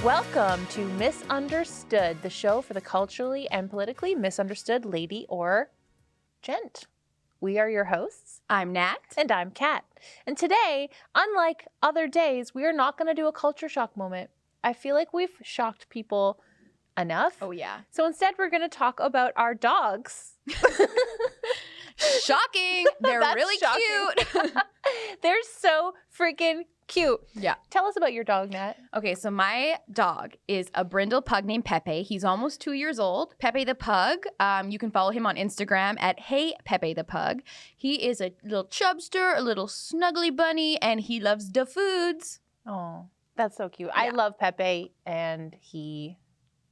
Welcome to Misunderstood, the show for the culturally and politically misunderstood lady or gent. We are your hosts. I'm Nat. And I'm Kat. And today, unlike other days, we are not going to do a culture shock moment. I feel like we've shocked people enough. Oh, yeah. So instead, we're going to talk about our dogs. Shocking. They're really shocking. cute. They're so freaking cute. Yeah. Tell us about your dog, Nat. Okay, so my dog is a brindle pug named Pepe. He's almost 2 years old. Pepe the pug. You can follow him on Instagram at Hey Pepe the pug. He is a little chubster, a little snuggly bunny, and he loves the foods. Oh, that's so cute. Yeah. I love Pepe, and he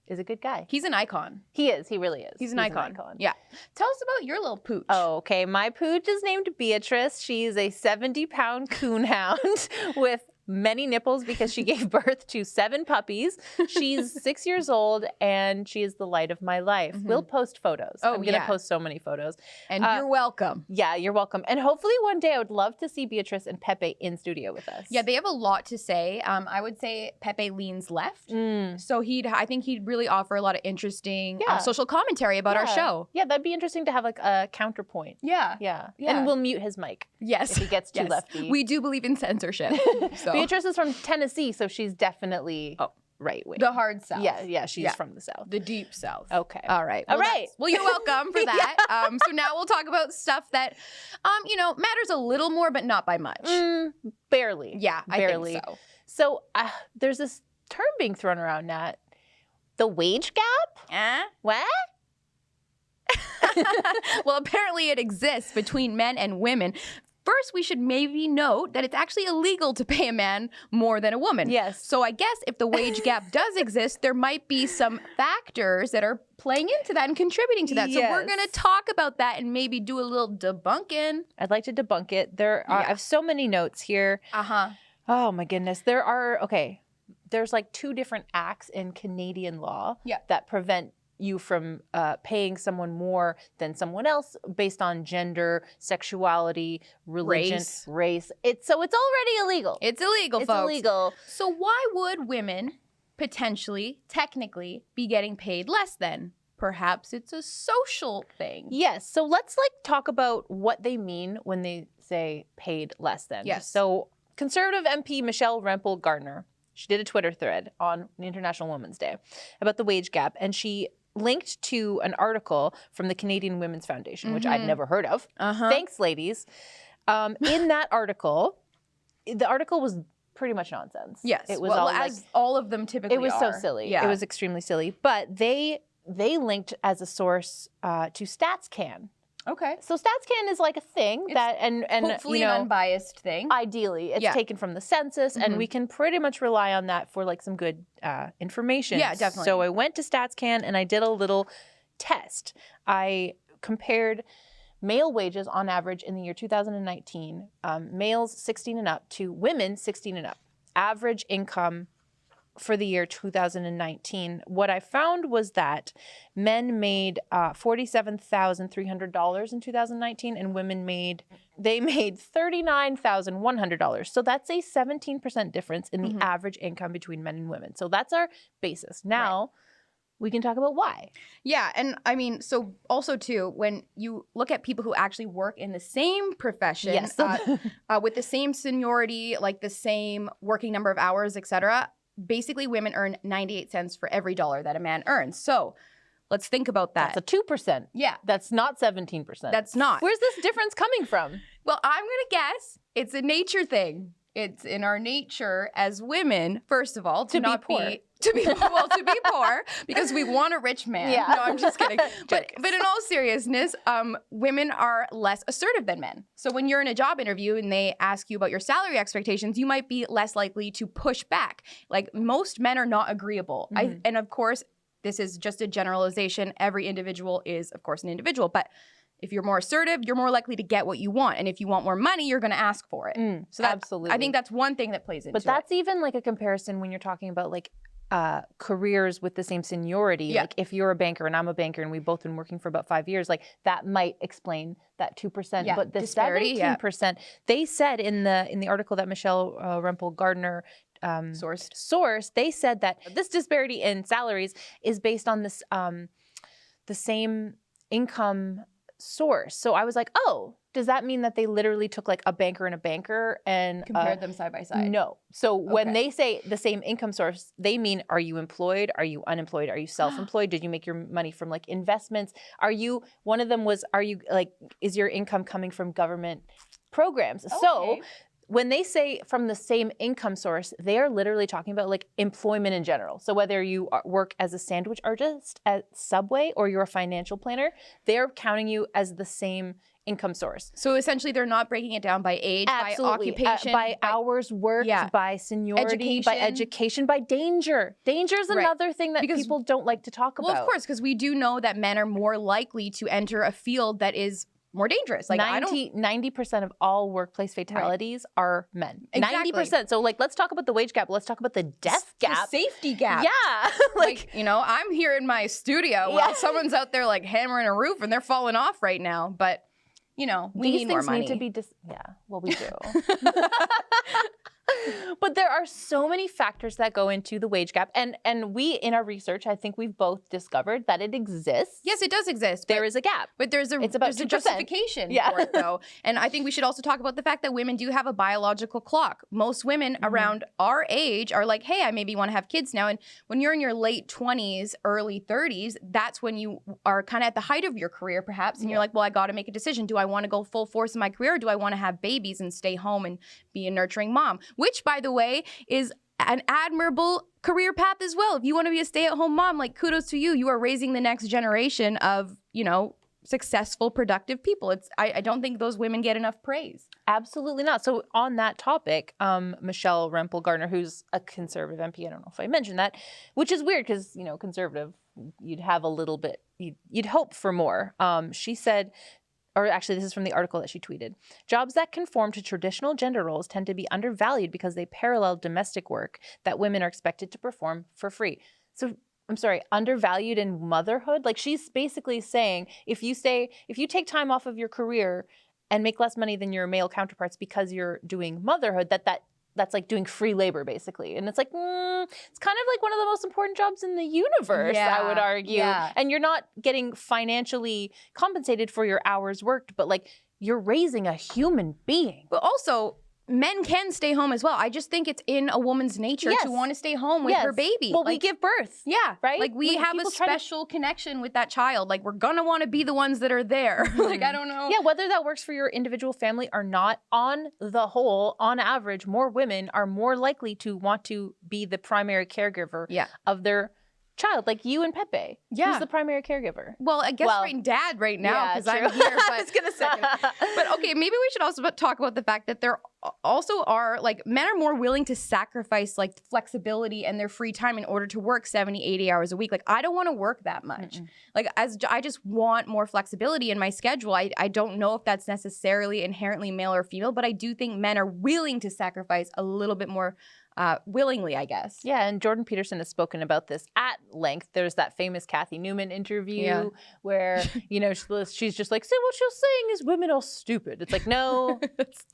is a good guy. He's an icon. He is. He really is. He's an icon. Yeah. Tell us about your little pooch. Oh, okay. My pooch is named Beatrice. She's a 70-pound coonhound with many nipples because she gave birth to 7 puppies. She's 6 years old, and she is the light of my life. Mm-hmm. We'll post photos. Oh, I'm going to post so many photos. And you're welcome. Yeah, you're welcome. And hopefully one day I would love to see Beatrice and Pepe in studio with us. Yeah, they have a lot to say. I would say Pepe leans left. So I think he'd really offer a lot of interesting social commentary about our show. Yeah, that'd be interesting to have like a counterpoint. Yeah. Yeah. Yeah. And we'll mute his mic. Yes. If he gets too lefty. We do believe in censorship. So. Beatrice is from Tennessee, so she's definitely right wing. The hard South. Yeah, she's from the South. The deep South. Okay. All right. All right. Well, you're welcome for that. So now we'll talk about stuff that, matters a little more, but not by much. Barely. Yeah, barely. I think so. So there's this term being thrown around, Nat. The wage gap? What? Well, apparently it exists between men and women. First, we should maybe note that it's actually illegal to pay a man more than a woman. Yes. So I guess if the wage gap does exist, there might be some factors that are playing into that and contributing to that. Yes. So we're going to talk about that and maybe do a little debunking. I'd like to debunk it. I have so many notes here. Oh my goodness. There's like 2 different acts in Canadian law that prevent you from paying someone more than someone else based on gender, sexuality, religion, race. It's already illegal. It's illegal, folks. It's illegal. So why would women potentially, technically, be getting paid less then? Perhaps it's a social thing. Yes. So let's talk about what they mean when they say paid less than. Yes. So Conservative MP Michelle Rempel Gardner, she did a Twitter thread on International Women's Day about the wage gap, and she linked to an article from the Canadian Women's Foundation, which I'd never heard of. Thanks, ladies. In that article, the article was pretty much nonsense. Yes. It was as all of them typically are. It was so silly. Yeah. It was extremely silly. But they linked as a source to StatsCan. Okay. So StatsCan is like a thing that, and hopefully an unbiased thing. Ideally, it's taken from the census, and we can pretty much rely on that for like some good information. Yeah, definitely. So I went to StatsCan and I did a little test. I compared male wages on average in the year 2019, males 16 and up to women 16 and up. Average income for the year 2019, what I found was that men made $47,300 in 2019, and women made $39,100. So that's a 17% difference in the average income between men and women. So that's our basis. Now we can talk about why. Yeah, and I mean, so also too, when you look at people who actually work in the same profession, with the same seniority, like the same working number of hours, etc., basically, women earn 98 cents for every dollar that a man earns. So let's think about that. That's a 2%. Yeah. That's not 17%. That's not. Where's this difference coming from? Well, I'm going to guess it's a nature thing. It's in our nature as women, first of all, to be poor. To be poor because we want a rich man. Yeah. No, I'm just kidding. But in all seriousness, women are less assertive than men. So when you're in a job interview and they ask you about your salary expectations, you might be less likely to push back. Like most men are not agreeable. And of course, this is just a generalization. Every individual is, of course, an individual. But if you're more assertive, you're more likely to get what you want. And if you want more money, you're going to ask for it. So absolutely. I think that's one thing that plays into it. But that's even like a comparison when you're talking about like careers with the same seniority. Yeah. Like if you're a banker and I'm a banker and we've both been working for about 5 years, like that might explain that 2%. Yeah. But the disparity, 17%, they said in the article that Michelle Rempel Gardner source, they said that this disparity in salaries is based on this the same income source. So I was like, oh, does that mean that they literally took like a banker and a banker and compared them side by side? No. So when they say the same income source, they mean, are you employed? Are you unemployed? Are you self-employed? Did you make your money from like investments? One of them was, is your income coming from government programs? Okay. So when they say from the same income source, they are literally talking about like employment in general. So whether you work as a sandwich artist at Subway or you're a financial planner, they're counting you as the same income source. So essentially they're not breaking it down by age, by occupation, by hours worked, by seniority, by education, by danger. Danger is another thing that people don't like to talk about. Well, of course, because we do know that men are more likely to enter a field that is more dangerous. Like 90% of all workplace fatalities are men. Exactly. 90%. So like, let's talk about the wage gap. Let's talk about the death gap. The safety gap. Yeah. like, I'm here in my studio while someone's out there like hammering a roof and they're falling off right now. But, we need more money. These things need to be, well, we do. But there are so many factors that go into the wage gap. And we, in our research, I think we've both discovered that it exists. Yes, it does exist. There is a gap. But there's a justification for it, though. And I think we should also talk about the fact that women do have a biological clock. Most women around our age are like, hey, I maybe want to have kids now. And when you're in your late 20s, early 30s, that's when you are kind of at the height of your career, perhaps. And you're like, well, I got to make a decision. Do I want to go full force in my career, or do I want to have babies and stay home and be a nurturing mom? Which, by the way, is an admirable career path as well. If you want to be a stay-at-home mom, like, kudos to you. You are raising the next generation of, successful, productive people. I don't think those women get enough praise. Absolutely not. So on that topic, Michelle Rempel-Gardner, who's a conservative MP, I don't know if I mentioned that, which is weird because, conservative, you'd have a little bit, you'd hope for more. She said, or actually this is from the article that she tweeted, jobs that conform to traditional gender roles tend to be undervalued because they parallel domestic work that women are expected to perform for free. So I'm sorry, undervalued in motherhood? Like, she's basically saying if you take time off of your career and make less money than your male counterparts because you're doing motherhood, that's like doing free labor, basically. And it's like, it's kind of like one of the most important jobs in the universe, I would argue. Yeah. And you're not getting financially compensated for your hours worked, but like, you're raising a human being. But also, men can stay home as well. I just think it's in a woman's nature to want to stay home with her baby. Well, we give birth. Yeah. Right? Like, we have a special connection with that child. Like, we're going to want to be the ones that are there. Like, I don't know. Yeah, whether that works for your individual family or not, on the whole, on average, more women are more likely to want to be the primary caregiver of their child, like you and Pepe. Yeah. Who's the primary caregiver? Well, I guess dad right now because I'm here. But, I was going to say. But okay, maybe we should also talk about the fact that there also are, like, men are more willing to sacrifice, like, flexibility and their free time in order to work 70, 80 hours a week. Like, I don't want to work that much. Like, I just want more flexibility in my schedule. I don't know if that's necessarily inherently male or female, but I do think men are willing to sacrifice a little bit more willingly, I guess. Yeah, and Jordan Peterson has spoken about this at length. There's that famous Kathy Newman interview where, she's just like, so what you're saying is women are stupid. It's like, no,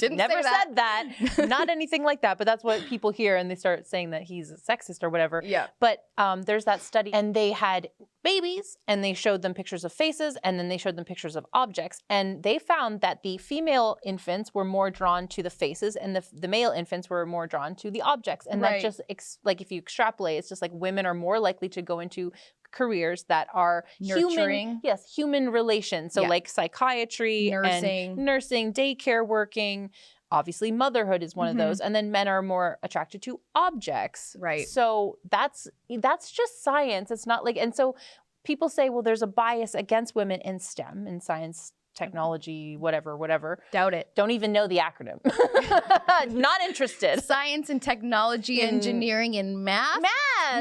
never said that. Not anything like that. But that's what people hear, and they start saying that he's a sexist or whatever. Yeah. But there's that study, and they had babies, and they showed them pictures of faces, and then they showed them pictures of objects. And they found that the female infants were more drawn to the faces, and the male infants were more drawn to the objects. And that just, like, if you extrapolate, it's just like women are more likely to go into careers that are nurturing. Human relations. So like psychiatry, nursing, daycare working. Obviously, motherhood is one of those. And then men are more attracted to objects. Right. So that's just science. It's not like, and so people say, well, there's a bias against women in STEM, in science, technology, whatever. Doubt it. Don't even know the acronym. Not interested. Science and technology, engineering and math.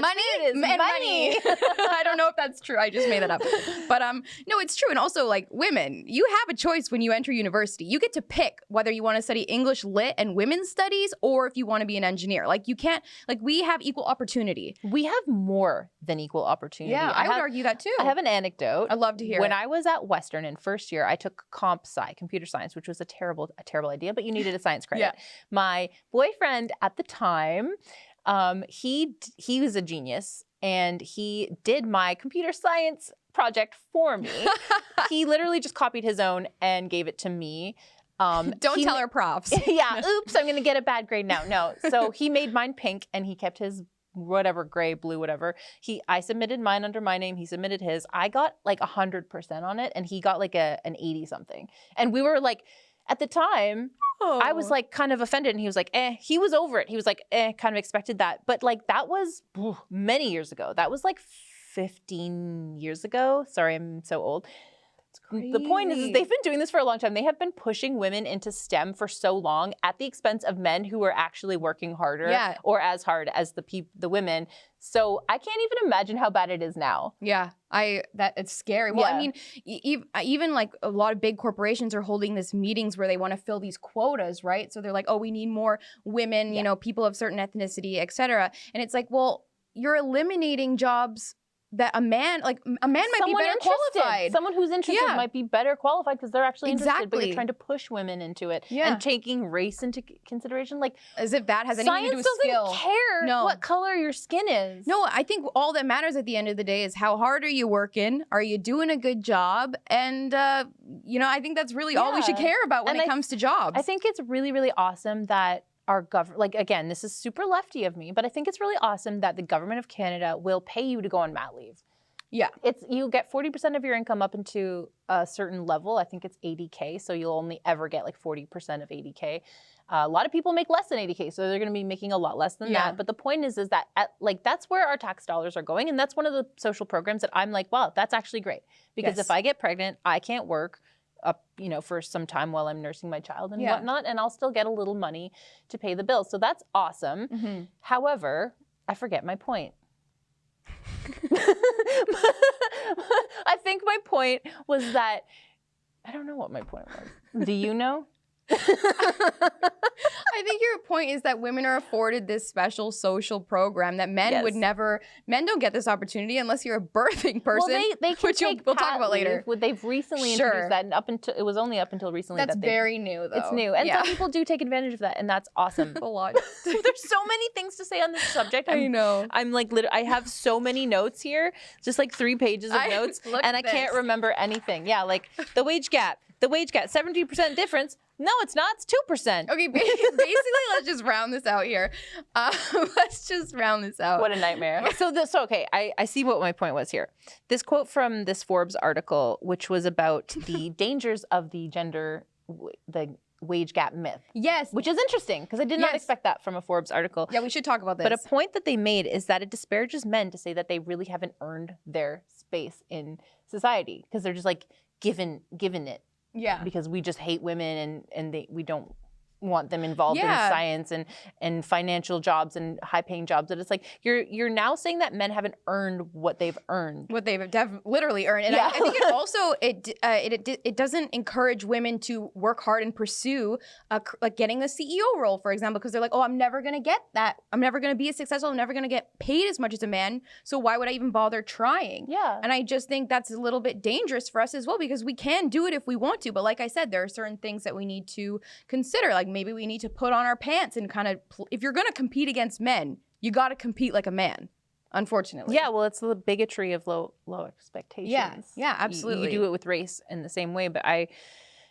Money. Money. I don't know if that's true. I just made that up. But no, it's true. And also, like, women, you have a choice when you enter university. You get to pick whether you want to study English, Lit, and women's studies, or if you want to be an engineer. Like, you can't, like, we have equal opportunity. We have more than equal opportunity. Yeah, I would argue that too. I have an anecdote. I'd love to hear When I was at Western in first year, I took comp sci, computer science, which was a terrible idea, but you needed a science credit. My boyfriend at the time He was a genius, and he did my computer science project for me. He literally just copied his own and gave it to me. Don't tell her props. Yeah, oops, I'm gonna get a bad grade now. No, so he made mine pink, and he kept his whatever, gray, blue, whatever. I submitted mine under my name. He submitted his. I got like 100% on it, and he got like an 80 something. And we were like, at the time, I was like kind of offended, and he was like, he was over it. He was like, kind of expected that. But like that was many years ago. That was like 15 years ago. Sorry, I'm so old. The point is they've been doing this for a long time. They have been pushing women into STEM for so long at the expense of men who are actually working harder or as hard as the women. So I can't even imagine how bad it is now. Yeah, it's scary. Well, I mean, even like a lot of big corporations are holding these meetings where they want to fill these quotas, right? So they're like, oh, we need more women, you know, people of certain ethnicity, et cetera. And it's like, well, you're eliminating jobs that a man might be better qualified. Someone who's interested might be better qualified because they're actually interested, but you're trying to push women into it and taking race into consideration. Like, as if that has anything to do with skill. Science doesn't care what color your skin is. No, I think all that matters at the end of the day is how hard are you working? Are you doing a good job? And, you know, I think that's really all we should care about when it comes to jobs. I think it's really, really awesome that our government, like, again, this is super lefty of me, but I think it's really awesome that the government of Canada will pay you to go on mat leave. Yeah. You get 40% of your income up into a certain level. I think it's 80K, so you'll only ever get like 40% of 80K. A lot of people make less than 80K, so they're going to be making a lot less than that. But the point is that that's where our tax dollars are going, and that's one of the social programs that I'm like, wow, that's actually great. Because if I get pregnant, I can't work you know, for some time while I'm nursing my child and whatnot, and I'll still get a little money to pay the bills. So that's awesome. Mm-hmm. However, I forget my point. I think my point was that, I don't know what my point was. Do you know? I think your point is that women are afforded this special social program that men would never. Men don't get this opportunity unless you're a birthing person. Well, they can which we'll talk about later. They've recently introduced that, and it was only up until recently. That's very new, though. It's new, and some people do take advantage of that, and that's awesome. A lot. There's so many things to say on this subject. I know. I'm like, I have so many notes here, just like 3 pages of notes, and I can't remember anything. Yeah, like the wage gap. The wage gap, 17% difference. No, it's not. It's 2%. Okay, basically, let's just round this out here. Let's just round this out. What a nightmare. So okay, I see what my point was here. This quote from this Forbes article, which was about the dangers of the wage gap myth. Yes. Which is interesting, because I did not expect that from a Forbes article. Yeah, we should talk about this. But a point that they made is that it disparages men to say that they really haven't earned their space in society, because they're just like given it. Yeah. Because we just hate women and we don't want them involved in science and financial jobs and high-paying jobs. And it's like you're now saying that men haven't earned what they've earned. What they've literally earned. And I think it also it doesn't encourage women to work hard and pursue like getting the CEO role, for example, because they're like, oh, I'm never going to get that. I'm never going to be as successful. I'm never going to get paid as much as a man. So why would I even bother trying? Yeah. And I just think that's a little bit dangerous for us as well, because we can do it if we want to. But like I said, there are certain things that we need to consider. Like maybe we need to put on our pants and kind of, if you're going to compete against men, you got to compete like a man, unfortunately. Yeah, well, it's the bigotry of low expectations. Yeah, absolutely. You do it with race in the same way, but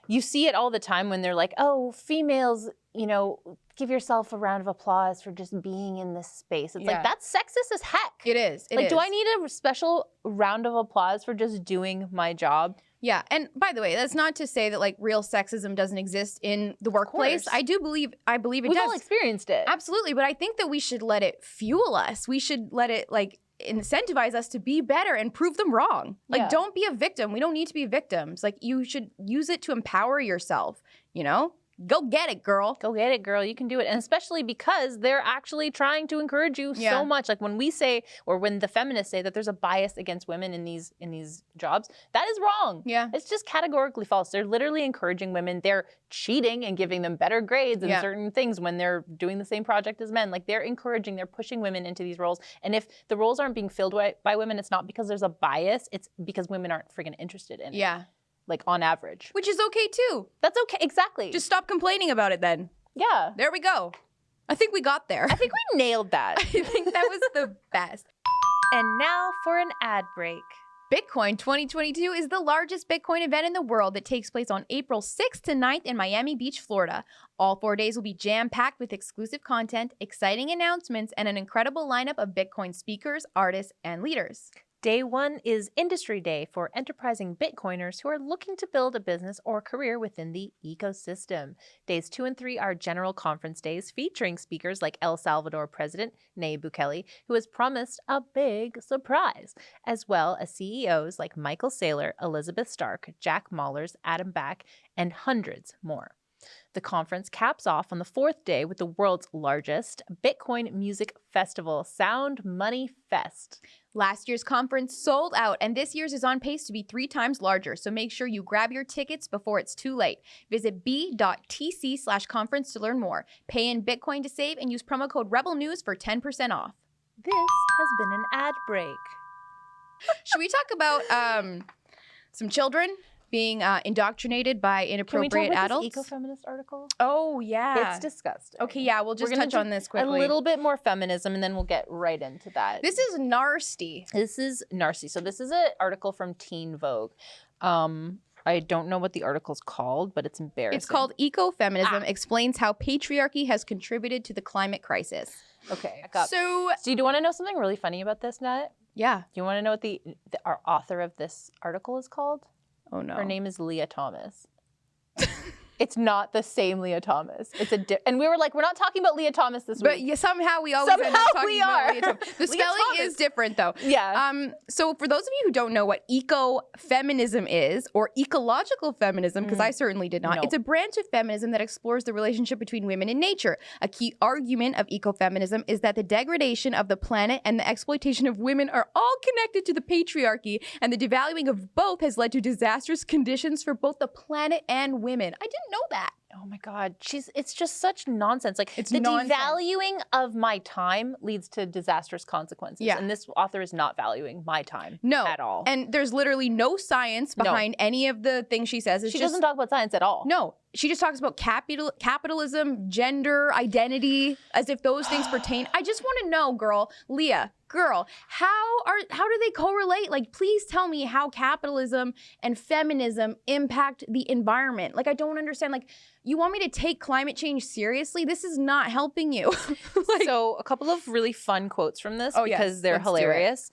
you see it all the time when they're like, oh, females, you know, give yourself a round of applause for just being in this space. It's like, that's sexist as heck. It is. Do I need a special round of applause for just doing my job? Yeah, and by the way, that's not to say that like real sexism doesn't exist in the workplace. I believe it does. We've all experienced it. Absolutely, but I think that we should let it fuel us. We should let it like incentivize us to be better and prove them wrong. Like, don't be a victim. We don't need to be victims. Like, you should use it to empower yourself, you know? Go get it, girl. Go get it, girl. You can do it. And especially because they're actually trying to encourage you so much. Like when we say, or when the feminists say that there's a bias against women in these jobs, that is wrong. Yeah. It's just categorically false. They're literally encouraging women. They're cheating and giving them better grades in certain things when they're doing the same project as men. Like they're pushing women into these roles. And if the roles aren't being filled by women, it's not because there's a bias. It's because women aren't friggin' interested in it. Yeah. Like on average. Which is okay too. That's okay, exactly. Just stop complaining about it then. Yeah. There we go. I think we got there. I think we nailed that. I think that was the best. And now for an ad break. Bitcoin 2022 is the largest Bitcoin event in the world that takes place on April 6th to 9th in Miami Beach, Florida. All 4 days will be jam-packed with exclusive content, exciting announcements, and an incredible lineup of Bitcoin speakers, artists, and leaders. Day 1 is Industry Day for enterprising Bitcoiners who are looking to build a business or career within the ecosystem. Days 2 and 3 are General Conference Days featuring speakers like El Salvador President Nayib Bukele, who has promised a big surprise, as well as CEOs like Michael Saylor, Elizabeth Stark, Jack Mallers, Adam Back, and hundreds more. The conference caps off on the 4th day with the world's largest Bitcoin music festival, Sound Money Fest. Last year's conference sold out, and this year's is on pace to be 3 times larger, so make sure you grab your tickets before it's too late. Visit b.tc/conference to learn more. Pay in Bitcoin to save and use promo code RebelNews for 10% off. This has been an ad break. Should we talk about some children being indoctrinated by inappropriate Can we talk about adults? this eco-feminist article? Oh, yeah. It's disgusting. Okay, yeah, we'll just touch on this quickly. A little bit more feminism, and then we'll get right into that. This is nasty. This is nasty. So this is an article from Teen Vogue. I don't know what the article's called, but it's embarrassing. It's called Eco-feminism explains how patriarchy has contributed to the climate crisis. Okay. So do you want to know something really funny about this, Nat? Yeah. Do you want to know what our author of this article is called? Oh, no. Her name is Leah Thomas. It's not the same Leah Thomas. It's and we were like, we're not talking about Leah Thomas this week. But somehow we always end up talking about Leah Thomas. The spelling is different, though. Yeah. So for those of you who don't know what eco-feminism is, or ecological feminism, because I certainly did not, it's a branch of feminism that explores the relationship between women and nature. A key argument of ecofeminism is that the degradation of the planet and the exploitation of women are all connected to the patriarchy, and the devaluing of both has led to disastrous conditions for both the planet and women. I didn't know that. Oh my God. It's just such nonsense. Like it's the nonsense. Devaluing of my time leads to disastrous consequences. Yeah. And this author is not valuing my time at all. And there's literally no science behind any of the things she says. She doesn't talk about science at all. No. She just talks about capitalism, gender, identity, as if those things pertain. I just want to know, Leah, how do they correlate? Like, please tell me how capitalism and feminism impact the environment. Like, I don't understand. Like, you want me to take climate change seriously? This is not helping you. So a couple of really fun quotes from this because they're hilarious.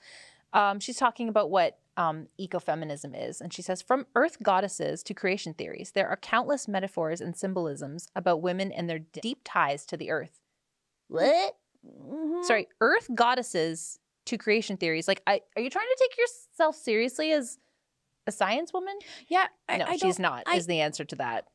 She's talking about what ecofeminism is. And she says, from earth goddesses to creation theories, there are countless metaphors and symbolisms about women and their deep ties to the earth. What? Sorry, earth goddesses to creation theories. Like, are you trying to take yourself seriously as a science woman? Yeah. No, she's not, is the answer to that.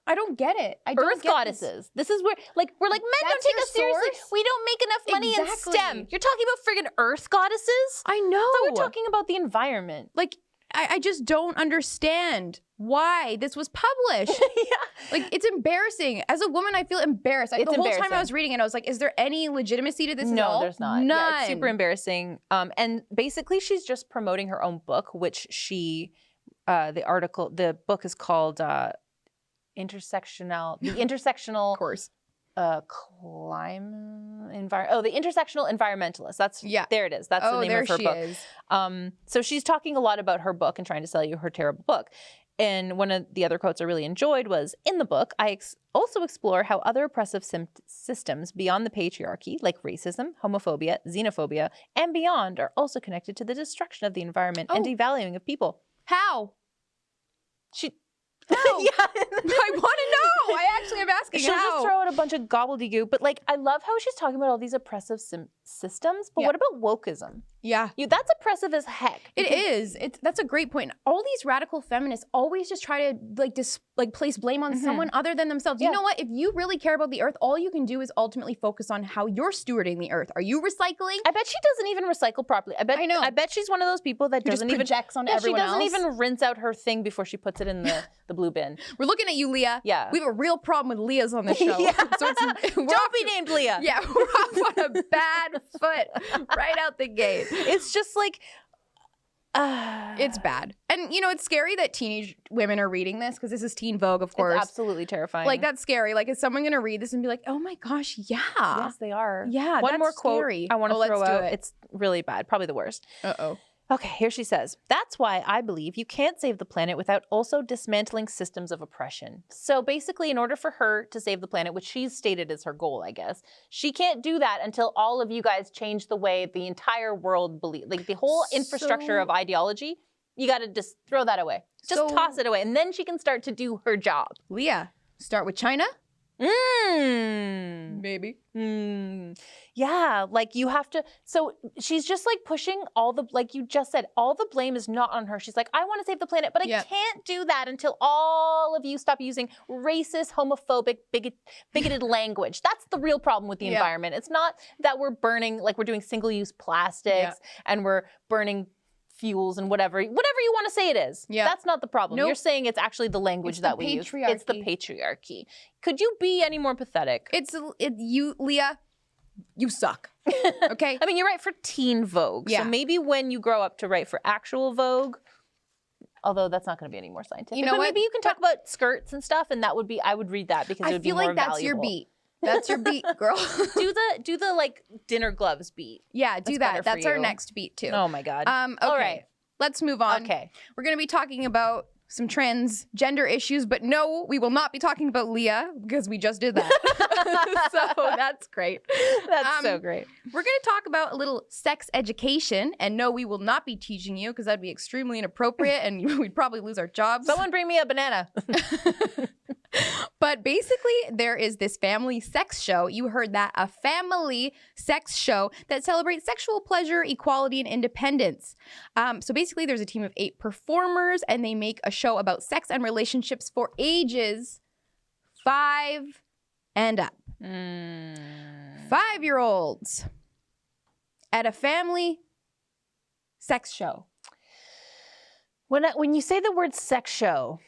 I don't get it. Earth goddesses. This is where, like, we're like, men don't take us seriously. We don't make enough money in STEM. You're talking about friggin' earth goddesses? I know. But we're talking about the environment. Like, I just don't understand why this was published. Like, it's embarrassing. As a woman, I feel embarrassed. The whole time I was reading it, I was like, is there any legitimacy to this at all? No, there's not. None. Yeah, it's super embarrassing. And basically, she's just promoting her own book, which the book is called the intersectional course. The intersectional environmentalist. There it is. That's the name of her book. Is. So she's talking a lot about her book and trying to sell you her terrible book. And one of the other quotes I really enjoyed was, in the book, I also explore how other oppressive systems beyond the patriarchy, like racism, homophobia, xenophobia, and beyond, are also connected to the destruction of the environment and devaluing of people. How? No. I want to know. I actually am asking She'll how. just throw out a bunch of gobbledygook. But, like, I love how she's talking about all these oppressive systems. But what about wokeism? Yeah. That's oppressive as heck. It is. That's a great point. All these radical feminists always just try to place blame on someone other than themselves. You know what? If you really care about the earth, all you can do is ultimately focus on how you're stewarding the earth. Are you recycling? I bet she doesn't even recycle properly. I know. I bet she's one of those people that doesn't even projects onto everyone else. She doesn't even rinse out her thing before she puts it in the blue bin. We're looking at you, Leah. Yeah. We have a real problem with Leahs on this show. So don't be named Leah. Yeah, we're off on a bad foot right out the gate. It's just like, It's bad. And, you know, it's scary that teenage women are reading this because this is Teen Vogue, of course. It's absolutely terrifying. Like, that's scary. Like, is someone going to read this and be like, oh my gosh, yeah. Yes, they are. Yeah, One that's more quote scary. I want to throw out. It. It's really bad. Probably the worst. Uh-oh. Okay, here she says, that's why I believe you can't save the planet without also dismantling systems of oppression. So basically, in order for her to save the planet, which she's stated as her goal, I guess, she can't do that until all of you guys change the way the entire world believes. Like the whole infrastructure of ideology, you got to just throw that away. Just toss it away. And then she can start to do her job. Leah, start with China? Maybe. Yeah, like you have to. So she's just like pushing all the, like you just said, all the blame is not on her. She's like, I want to save the planet, but I can't do that until all of you stop using racist, homophobic, bigoted language. That's the real problem with the environment. It's not that we're burning, like we're doing single-use plastics and we're burning fuels and whatever you want to say it is. Yeah. That's not the problem. Nope. You're saying it's actually the language that we use. It's the patriarchy. Could you be any more pathetic? You, Leah, you suck. Okay? I mean, you write for Teen Vogue. Yeah. So maybe when you grow up to write for actual Vogue, although that's not going to be any more scientific. You know what? Maybe you can talk about skirts and stuff, and that would be, I would read that because it would be more valuable. I feel like that's your beat. That's your beat, girl. do the like dinner gloves beat. Yeah, do that. That's our next beat too. Oh my God. Okay. All right. Let's move on. Okay. We're going to be talking about some transgender issues, but no, we will not be talking about Leah because we just did that. So that's great. That's so great. We're going to talk about a little sex education, and no, we will not be teaching you because that'd be extremely inappropriate and we'd probably lose our jobs. Someone bring me a banana. But basically, there is this family sex show. You heard that, a family sex show that celebrates sexual pleasure, equality, and independence. So basically, there's a team of 8 performers, and they make a show about sex and relationships for ages 5 and up. 5-year-olds at a family sex show. When you say the word sex show,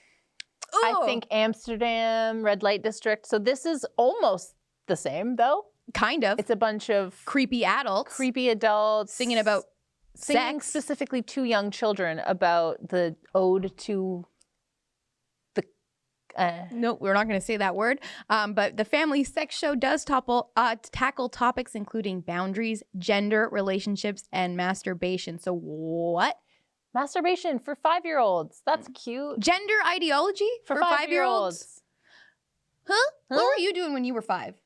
I think Amsterdam, red light district. So this is almost the same, though. Kind of. It's a bunch of creepy adults singing about sex, specifically to young children about the ode to the. No, we're not going to say that word. But the family sex show does tackle topics including boundaries, gender, relationships, and masturbation. So what? Masturbation for 5-year-olds. That's cute. Gender ideology for 5-year-olds. Huh? What were you doing when you were 5?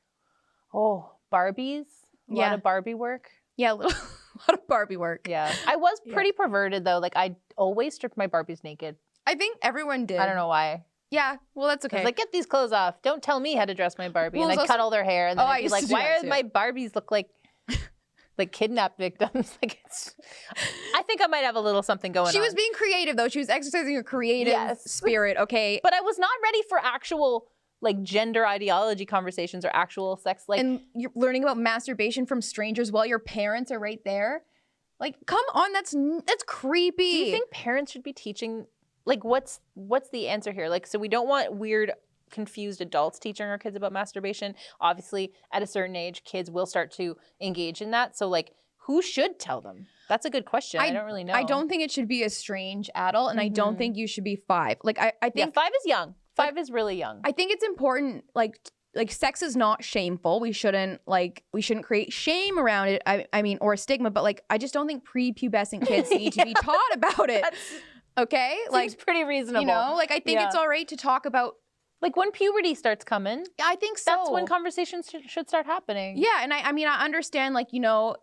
Oh, Barbies. A lot of Barbie work. Yeah, a lot of Barbie work. Yeah. I was pretty perverted, though. Like, I always stripped my Barbies naked. I think everyone did. I don't know why. Yeah, well, that's okay. Like, get these clothes off. Don't tell me how to dress my Barbie. And I'd cut all their hair. And then I'd be like, why are my Barbies look like kidnapped victims? Like I think I might have a little something going on. She was being creative, though. She was exercising her creative spirit, okay? But I was not ready for actual, like, gender ideology conversations or actual sex. Like, and you're learning about masturbation from strangers while your parents are right there? Like, come on, that's creepy. Do you think parents should be teaching, like, what's the answer here? Like, so we don't want weird, confused adults teaching our kids about masturbation. Obviously, at a certain age, kids will start to engage in that. So, like, who should tell them? That's a good question. I don't really know. I don't think it should be a strange adult, and I don't think you should be 5. Like, I think 5 is young. 5 is really young. I think it's important. Like sex is not shameful. We shouldn't create shame around it. I mean, or a stigma. But like, I just don't think prepubescent kids need to be taught about it. Okay, seems pretty reasonable. You know, like I think it's all right to talk about. Like when puberty starts coming. I think so. That's when conversations should start happening. Yeah, and I mean, I understand, like, you know,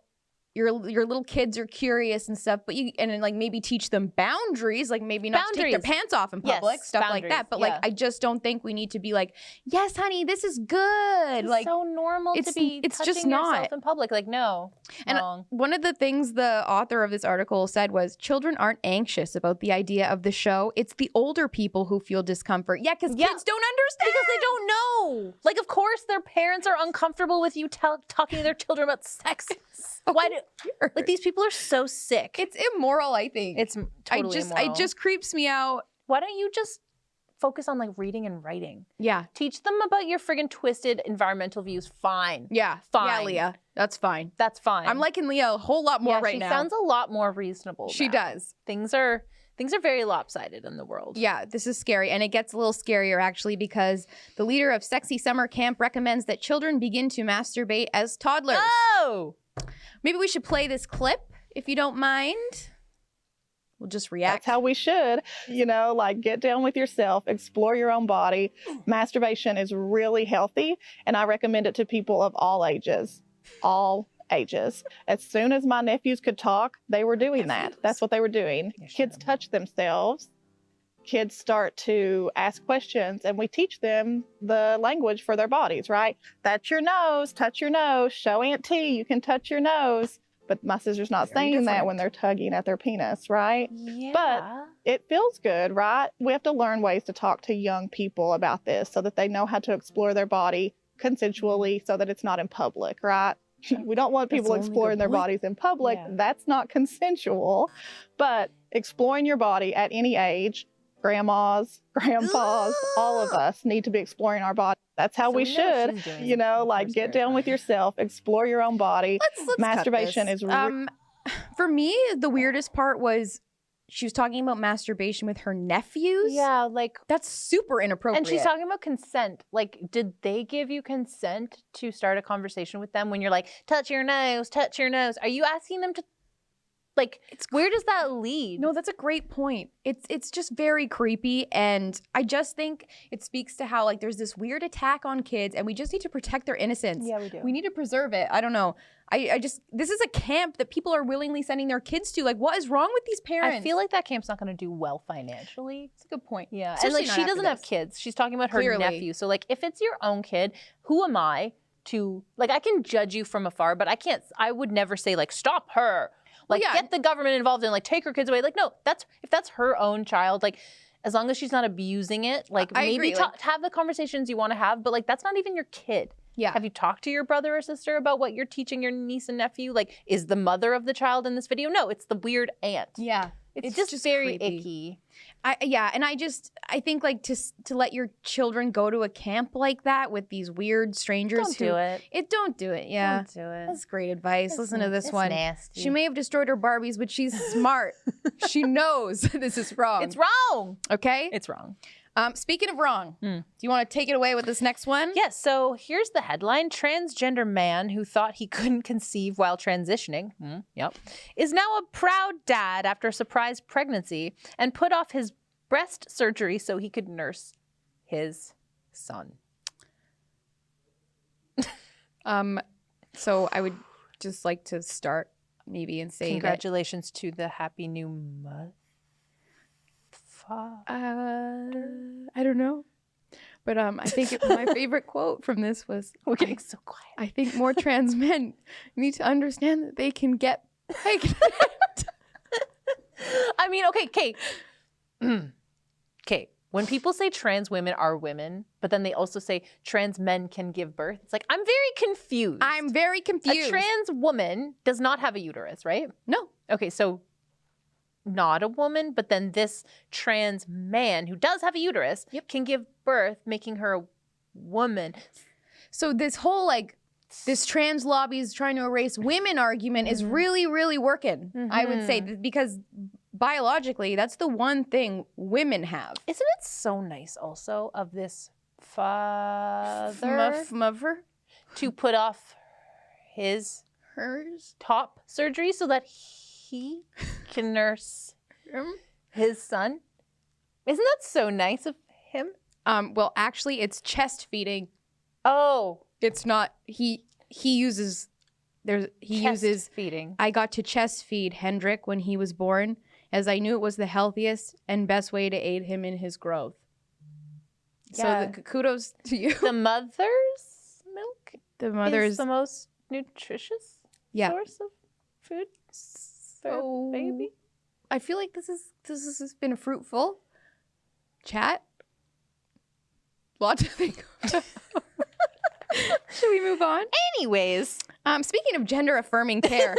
your little kids are curious and stuff, but like maybe teach them boundaries, like maybe not to take their pants off in public, stuff like that. But like, I just don't think we need to be like, yes, honey, this is good. It's like so normal to be touching just not yourself in public. Like, no, and wrong. One of the things the author of this article said was, children aren't anxious about the idea of the show. It's the older people who feel discomfort. Yeah, because kids don't understand. Because they don't know. Like, of course, their parents are uncomfortable with you talking to their children about sex. Why do like these people are so sick? It's immoral, I think. It's totally immoral. It just creeps me out. Why don't you just focus on like reading and writing. Yeah. Teach them about your friggin' twisted environmental views. Fine. Yeah. Fine. Yeah, Leah. That's fine. That's fine. I'm liking Leah a whole lot more right now. She sounds a lot more reasonable She now. does. Things are very lopsided in the world. Yeah, this is scary. And it gets a little scarier, actually, because the leader of Sexy Summer Camp recommends that children begin to masturbate as toddlers. Oh! Maybe we should play this clip, if you don't mind. We'll just react. That's how we should, you know, like get down with yourself, explore your own body. Masturbation is really healthy, and I recommend it to people of all ages. All ages. As soon as my nephews could talk, they were doing that. That's what they were doing. Kids touch themselves. Kids start to ask questions, and we teach them the language for their bodies, right? That's your nose, touch your nose, show Aunt T you can touch your nose. But my sister's not saying that when they're tugging at their penis, right? Yeah. But it feels good, right? We have to learn ways to talk to young people about this so that they know how to explore their body consensually so that it's not in public, right? We don't want people exploring their bodies in public. Yeah. That's not consensual. But exploring your body at any age, grandmas, grandpas, all of us need to be exploring our body. That's how we should, you know, like get down with yourself, explore your own body. Let's Masturbation is for me, the weirdest part was she was talking about masturbation with her nephews. Yeah, like that's super inappropriate. And she's talking about consent. Like, did they give you consent to start a conversation with them when you're like, touch your nose, touch your nose? Are you asking them to, like, where does that lead? No, that's a great point. It's just very creepy, and I just think it speaks to how like there's this weird attack on kids, and we just need to protect their innocence. Yeah, we do. We need to preserve it. I don't know. I just, this is a camp that people are willingly sending their kids to. Like, what is wrong with these parents? I feel like that camp's not going to do well financially. It's a good point. Yeah, especially and like she doesn't have kids. She's talking about her nephew. So like, if it's your own kid, who am I to, like, I can judge you from afar, but I would never say like, stop her. Like, get the government involved and like take her kids away. Like, no, if that's her own child, like, as long as she's not abusing it, like maybe have the conversations you want to have, but like that's not even your kid. Yeah. Have you talked to your brother or sister about what you're teaching your niece and nephew? Like, is the mother of the child in this video? No, it's the weird aunt. Yeah. It's just very creepy. Icky. And I think like to let your children go to a camp like that with these weird strangers Don't do it. Yeah. Don't do it. That's great advice. Listen to this one. Nasty. She may have destroyed her Barbies, but she's smart. She knows this is wrong. It's wrong. Okay? It's wrong. Speaking of wrong, do you want to take it away with this next one? Yes, so here's the headline. Transgender man who thought he couldn't conceive while transitioning, is now a proud dad after a surprise pregnancy and put off his breast surgery so he could nurse his son. So I would just like to start maybe and say congratulations to the happy new mother. I don't know. But I think my favorite quote from this was, we're getting so quiet. I think more trans men need to understand that they can get pregnant. I mean, okay. Okay. When people say trans women are women, but then they also say trans men can give birth, it's like, I'm very confused. A trans woman does not have a uterus, right? No. Okay, so not a woman, but then this trans man who does have a uterus can give birth, making her a woman. So this whole like this trans lobbies trying to erase women argument is really, really working, I would say, because biologically that's the one thing women have. Isn't it so nice also of this father to put off hers top surgery so that he can nurse his son? Isn't that so nice of him? Well, actually, it's chest feeding. Oh, it's not. He uses feeding. I got to chest feed Hendrik when he was born, as I knew it was the healthiest and best way to aid him in his growth. Yeah. So kudos to you. The mother's milk. Is the most nutritious source of food. So, baby. I feel like this has been a fruitful chat. Lot to think about. Should we move on? Anyways. Speaking of gender-affirming care,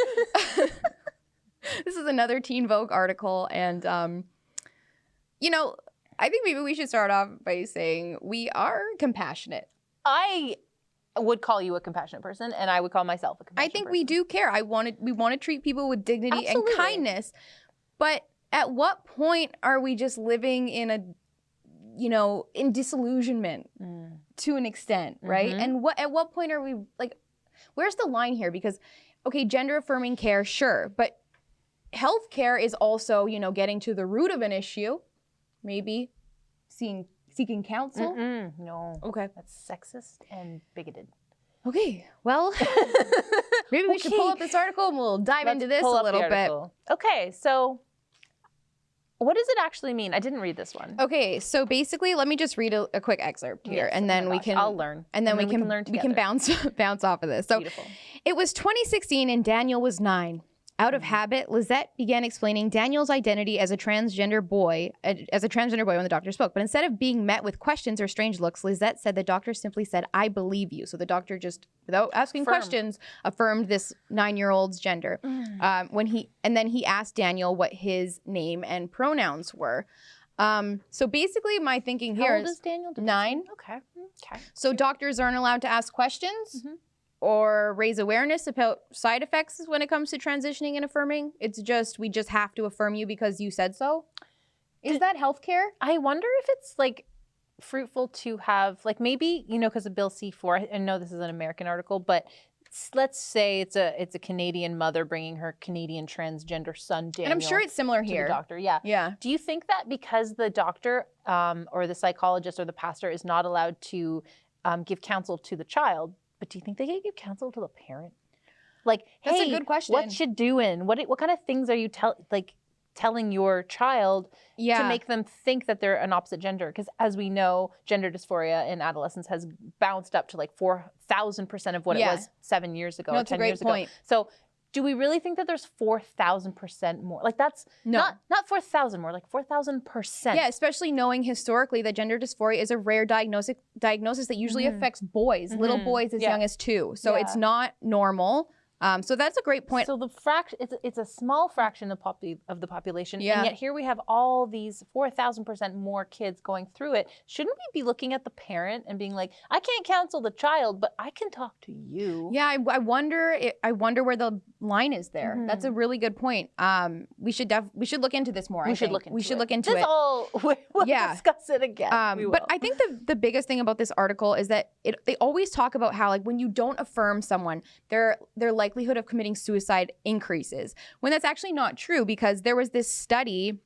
this is another Teen Vogue article, and, I think maybe we should start off by saying we are compassionate. I would call you a compassionate person, and I would call myself a compassionate person. I think we do care. We want to treat people with dignity and kindness. But at what point are we just living in in disillusionment to an extent, right? And at what point are we like, where's the line here? Because, okay, gender affirming care, sure, but healthcare is also, getting to the root of an issue, maybe seeking counsel. No. Okay. That's sexist and bigoted. Okay, well, maybe we should pull up this article and we'll dive into this a little bit. Okay, so what does it actually mean? I didn't read this one. Okay, so basically, let me just read a quick excerpt here, and then we can. I'll learn, and then we can learn together. We can bounce off of this. So, beautiful. It was 2016, and Daniel was 9. Out of habit, Lizette began explaining Daniel's identity as a transgender boy when the doctor spoke. But instead of being met with questions or strange looks, Lizette said the doctor simply said, "I believe you." So the doctor just, without asking questions, affirmed this 9-year-old's gender. Then he asked Daniel what his name and pronouns were. So basically, my thinking here How old is Daniel? 9. Okay. So doctors aren't allowed to ask questions. Or raise awareness about side effects when it comes to transitioning and affirming. It's just, we just have to affirm you because you said so. Is that healthcare? I wonder if it's like fruitful to have, like, maybe, because of Bill C-4, I know this is an American article, but let's say it's a Canadian mother bringing her Canadian transgender son, Daniel. And I'm sure it's similar here. To the doctor, yeah. Do you think that because the doctor or the psychologist or the pastor is not allowed to give counsel to the child, but do you think they can give counsel to the parent? Like, that's hey, a good question. What you doing? What kind of things are you telling your child to make them think that they're an opposite gender? Because as we know, gender dysphoria in adolescence has bounced up to like 4,000% of what it was 7 years ago or 10 years ago. So do we really think that there's 4,000% more? Like, that's not 4,000 more, like 4,000%. Yeah, especially knowing historically that gender dysphoria is a rare diagnosis that usually affects boys, little boys as young as 2. So it's not normal. So that's a great point. So the it's a small fraction of the population, and yet here we have all these 4,000% more kids going through it. Shouldn't we be looking at the parent and being like, I can't counsel the child, but I can talk to you? Yeah, I wonder where the line is there. That's a really good point. We should look into this more. We should look into it. We'll discuss it again. But I think the biggest thing about this article is that they always talk about how, like, when you don't affirm someone, their likelihood of committing suicide increases, when that's actually not true, because there was this study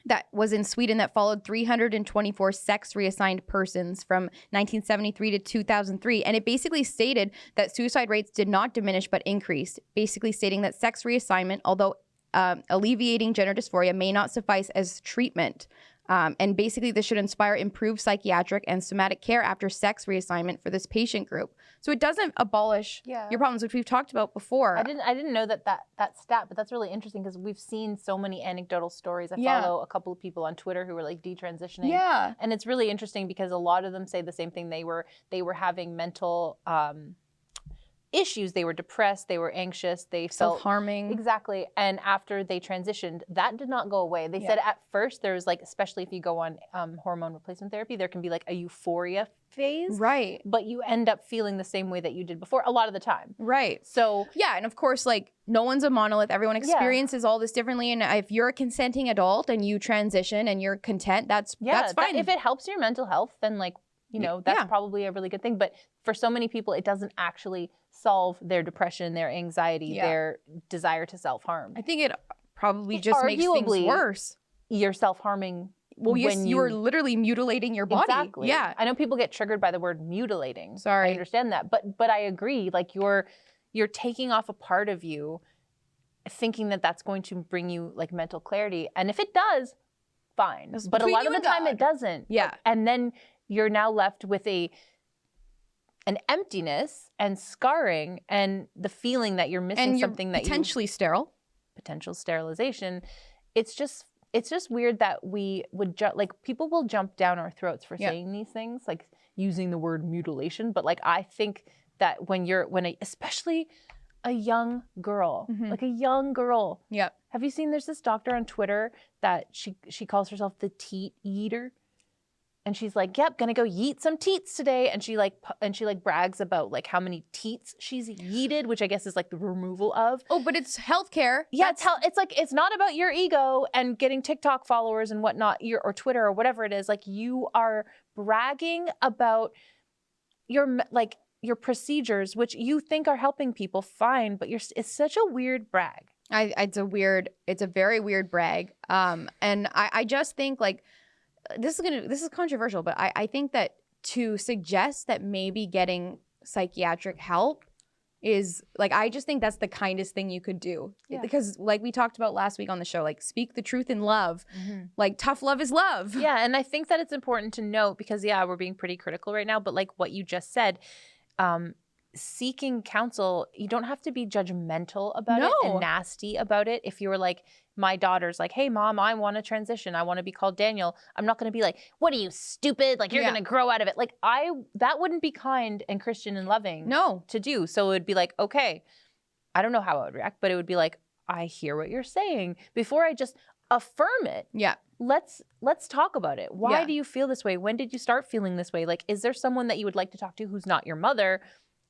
that was in Sweden that followed 324 sex reassigned persons from 1973 to 2003, and it basically stated that suicide rates did not diminish but increased, basically stating that sex reassignment, although alleviating gender dysphoria, may not suffice as treatment. And basically, this should inspire improved psychiatric and somatic care after sex reassignment for this patient group. So it doesn't abolish your problems, which we've talked about before. I didn't know that stat, but that's really interesting because we've seen so many anecdotal stories. I follow a couple of people on Twitter who were like detransitioning. Yeah. And it's really interesting because a lot of them say the same thing. They were having mental issues. They were depressed, they were anxious, they felt self-harming. Exactly. And after they transitioned, that did not go away. They said at first there was, like, especially if you go on hormone replacement therapy, there can be like a euphoria phase. Right. But you end up feeling the same way that you did before a lot of the time. Right. So yeah, and of course, like, no one's a monolith. Everyone experiences all this differently. And if you're a consenting adult and you transition and you're content, that's fine. If it helps your mental health, then, like, that's probably a really good thing. But for so many people, it doesn't actually solve their depression, their anxiety, their desire to self-harm. I think it probably just makes things worse. You're self-harming. Well, you're literally mutilating your body. Exactly. Yeah. I know people get triggered by the word mutilating. Sorry. I understand that. But I agree. Like, you're taking off a part of you, thinking that that's going to bring you, like, mental clarity. And if it does, fine. But a lot of the time it doesn't. Yeah. And then you're now left with an emptiness and scarring and the feeling that you're missing and something that potentially sterile. Potential sterilization. It's just weird that we would people will jump down our throats for saying these things, like using the word mutilation. But, like, I think that especially a young girl, like a young girl. Yeah. Have you seen? There's this doctor on Twitter that she calls herself the teat eater. And she's like, yep, gonna go yeet some teats today. And she like brags about like how many teats she's yeeted, which I guess is like the removal of. Oh, but it's healthcare. Yeah, it's like, it's not about your ego and getting TikTok followers and whatnot, or Twitter or whatever it is. Like, you are bragging about your procedures, which you think are helping people, fine, but it's such a weird brag. It's a very weird brag. And I just think like, this is controversial, but I think that to suggest that maybe getting psychiatric help is like, I just think that's the kindest thing you could do. Yeah. Because like we talked about last week on the show, like speak the truth in love. Like tough love is love. Yeah. And I think that it's important to note because we're being pretty critical right now, but like what you just said, seeking counsel, you don't have to be judgmental about it and nasty about it. If you were like, my daughter's like, hey mom, I want to transition, I want to be called Daniel, I'm not going to be like, what are you, stupid, like you're going to grow out of it. Like that wouldn't be kind and Christian and loving to do. So it would be like, okay, I don't know how I would react, but it would be like, I hear what you're saying, before I just affirm it. Yeah. Let's talk about it. Why do you feel this way? When did you start feeling this way? Like, is there someone that you would like to talk to who's not your mother,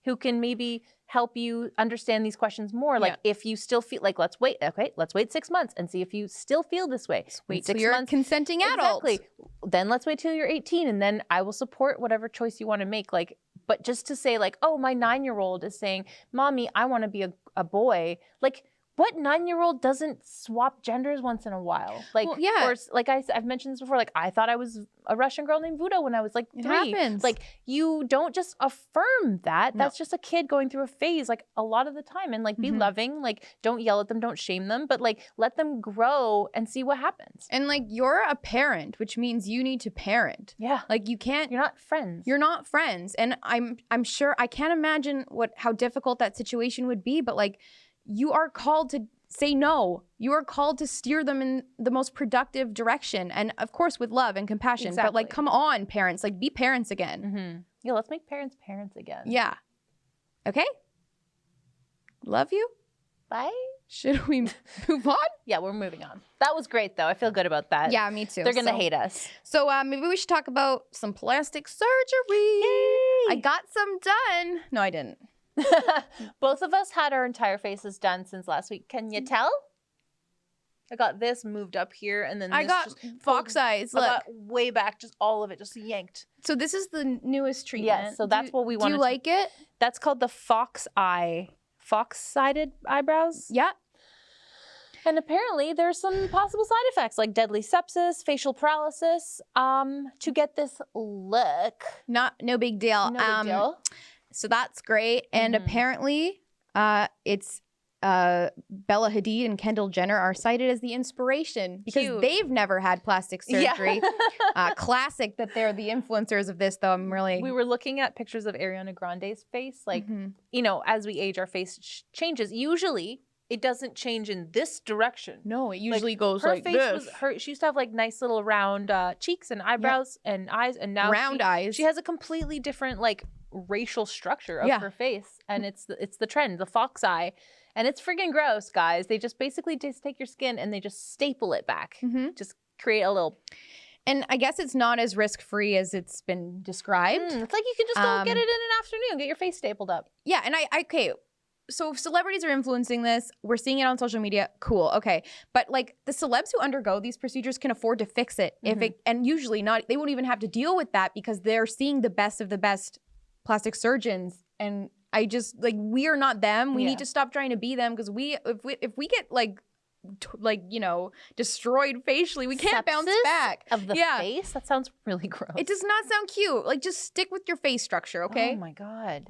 who can maybe help you understand these questions more? Like, if you still feel like, let's wait 6 months and see if you still feel this way. Wait till you're a consenting adult. Exactly. Then let's wait till you're 18 and then I will support whatever choice you want to make. Like, but just to say like, oh, my 9-year-old is saying, mommy, I want to be a boy. Like, what 9-year-old doesn't swap genders once in a while? Like, well, or like I've mentioned this before, like I thought I was a Russian girl named Vuda when I was like 3. It happens. Like, you don't just affirm that. That's just a kid going through a phase, like a lot of the time. And like, be loving, like don't yell at them, don't shame them, but like let them grow and see what happens. And like, you're a parent, which means you need to parent. Yeah. Like you can't. You're not friends. You're not friends. And I'm sure, I can't imagine how difficult that situation would be, but like, you are called to say no. You are called to steer them in the most productive direction. And of course, with love and compassion. Exactly. But like, come on, parents, like be parents again. Yeah, let's make parents again. Yeah. Okay? Love you. Bye. Should we move on? Yeah, we're moving on. That was great, though. I feel good about that. Yeah, me too. They're going to hate us. So maybe we should talk about some plastic surgery. Yay! I got some done. No, I didn't. Both of us had our entire faces done since last week. Can you tell? I got this moved up here, and then I got fox eyes. Look, I got way back, just all of it, just yanked. So this is the newest treatment. Yes, so that's what we want. Do you like it? That's called the fox-sided eyebrows. Yeah. And apparently there's some possible side effects like deadly sepsis, facial paralysis, to get this look. No big deal. No big deal. So that's great. And apparently it's Bella Hadid and Kendall Jenner are cited as the inspiration because they've never had plastic surgery. Yeah. Classic that they're the influencers of this, though. We were looking at pictures of Ariana Grande's face. Like, you know, as we age, our face changes. Usually it doesn't change in this direction. No, it usually goes like this. She used to have like nice little round cheeks and eyebrows and eyes. And now eyes. She has a completely different like racial structure of her face, and it's the trend, the fox eye, and it's freaking gross, guys. They just basically just take your skin and they just staple it back, just create a little. And I guess it's not as risk-free as it's been described. It's like you can just go get it in an afternoon, get your face stapled up. Yeah, and okay. So if celebrities are influencing this, we're seeing it on social media, cool, okay. But like the celebs who undergo these procedures can afford to fix it. And usually they won't even have to deal with that because they're seeing the best of the best plastic surgeons. And I just like, we are not them. We need to stop trying to be them because if we get like you know, destroyed facially, we can't bounce back. Of the face? That sounds really gross. It does not sound cute. Like, just stick with your face structure, okay? Oh my God.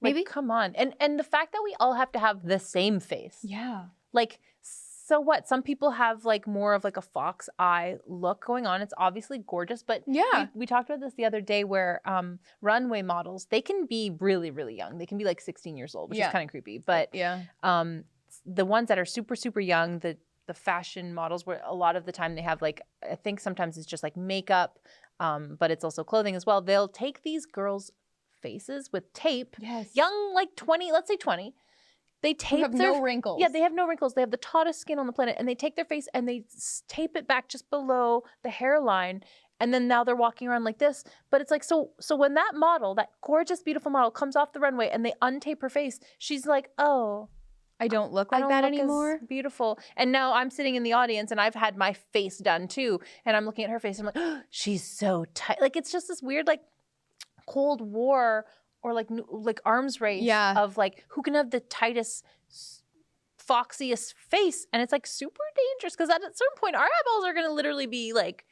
Maybe? Like, come on. And the fact that we all have to have the same face. Yeah. Like, so what? Some people have like more of like a fox eye look going on. It's obviously gorgeous, but we talked about this the other day where runway models, they can be really, really young. They can be like 16 years old, which is kind of creepy. But the ones that are super, super young, the fashion models, where a lot of the time they have like, I think sometimes it's just like makeup, but it's also clothing as well. They'll take these girls' faces with tape, young, like 20, let's say 20. They tape no wrinkles. Yeah, they have no wrinkles. They have the tautest skin on the planet, and they take their face and they tape it back just below the hairline, and then now they're walking around like this. But it's like, so when that model, that gorgeous, beautiful model comes off the runway and they untape her face, she's like, oh, I don't look like that anymore. Beautiful. And now I'm sitting in the audience and I've had my face done too. And I'm looking at her face and I'm like, oh, she's so tight. Like, it's just this weird, like, Cold War or like arms race of like, who can have the tightest, foxiest face. And it's like super dangerous because at a certain point, our eyeballs are going to literally be like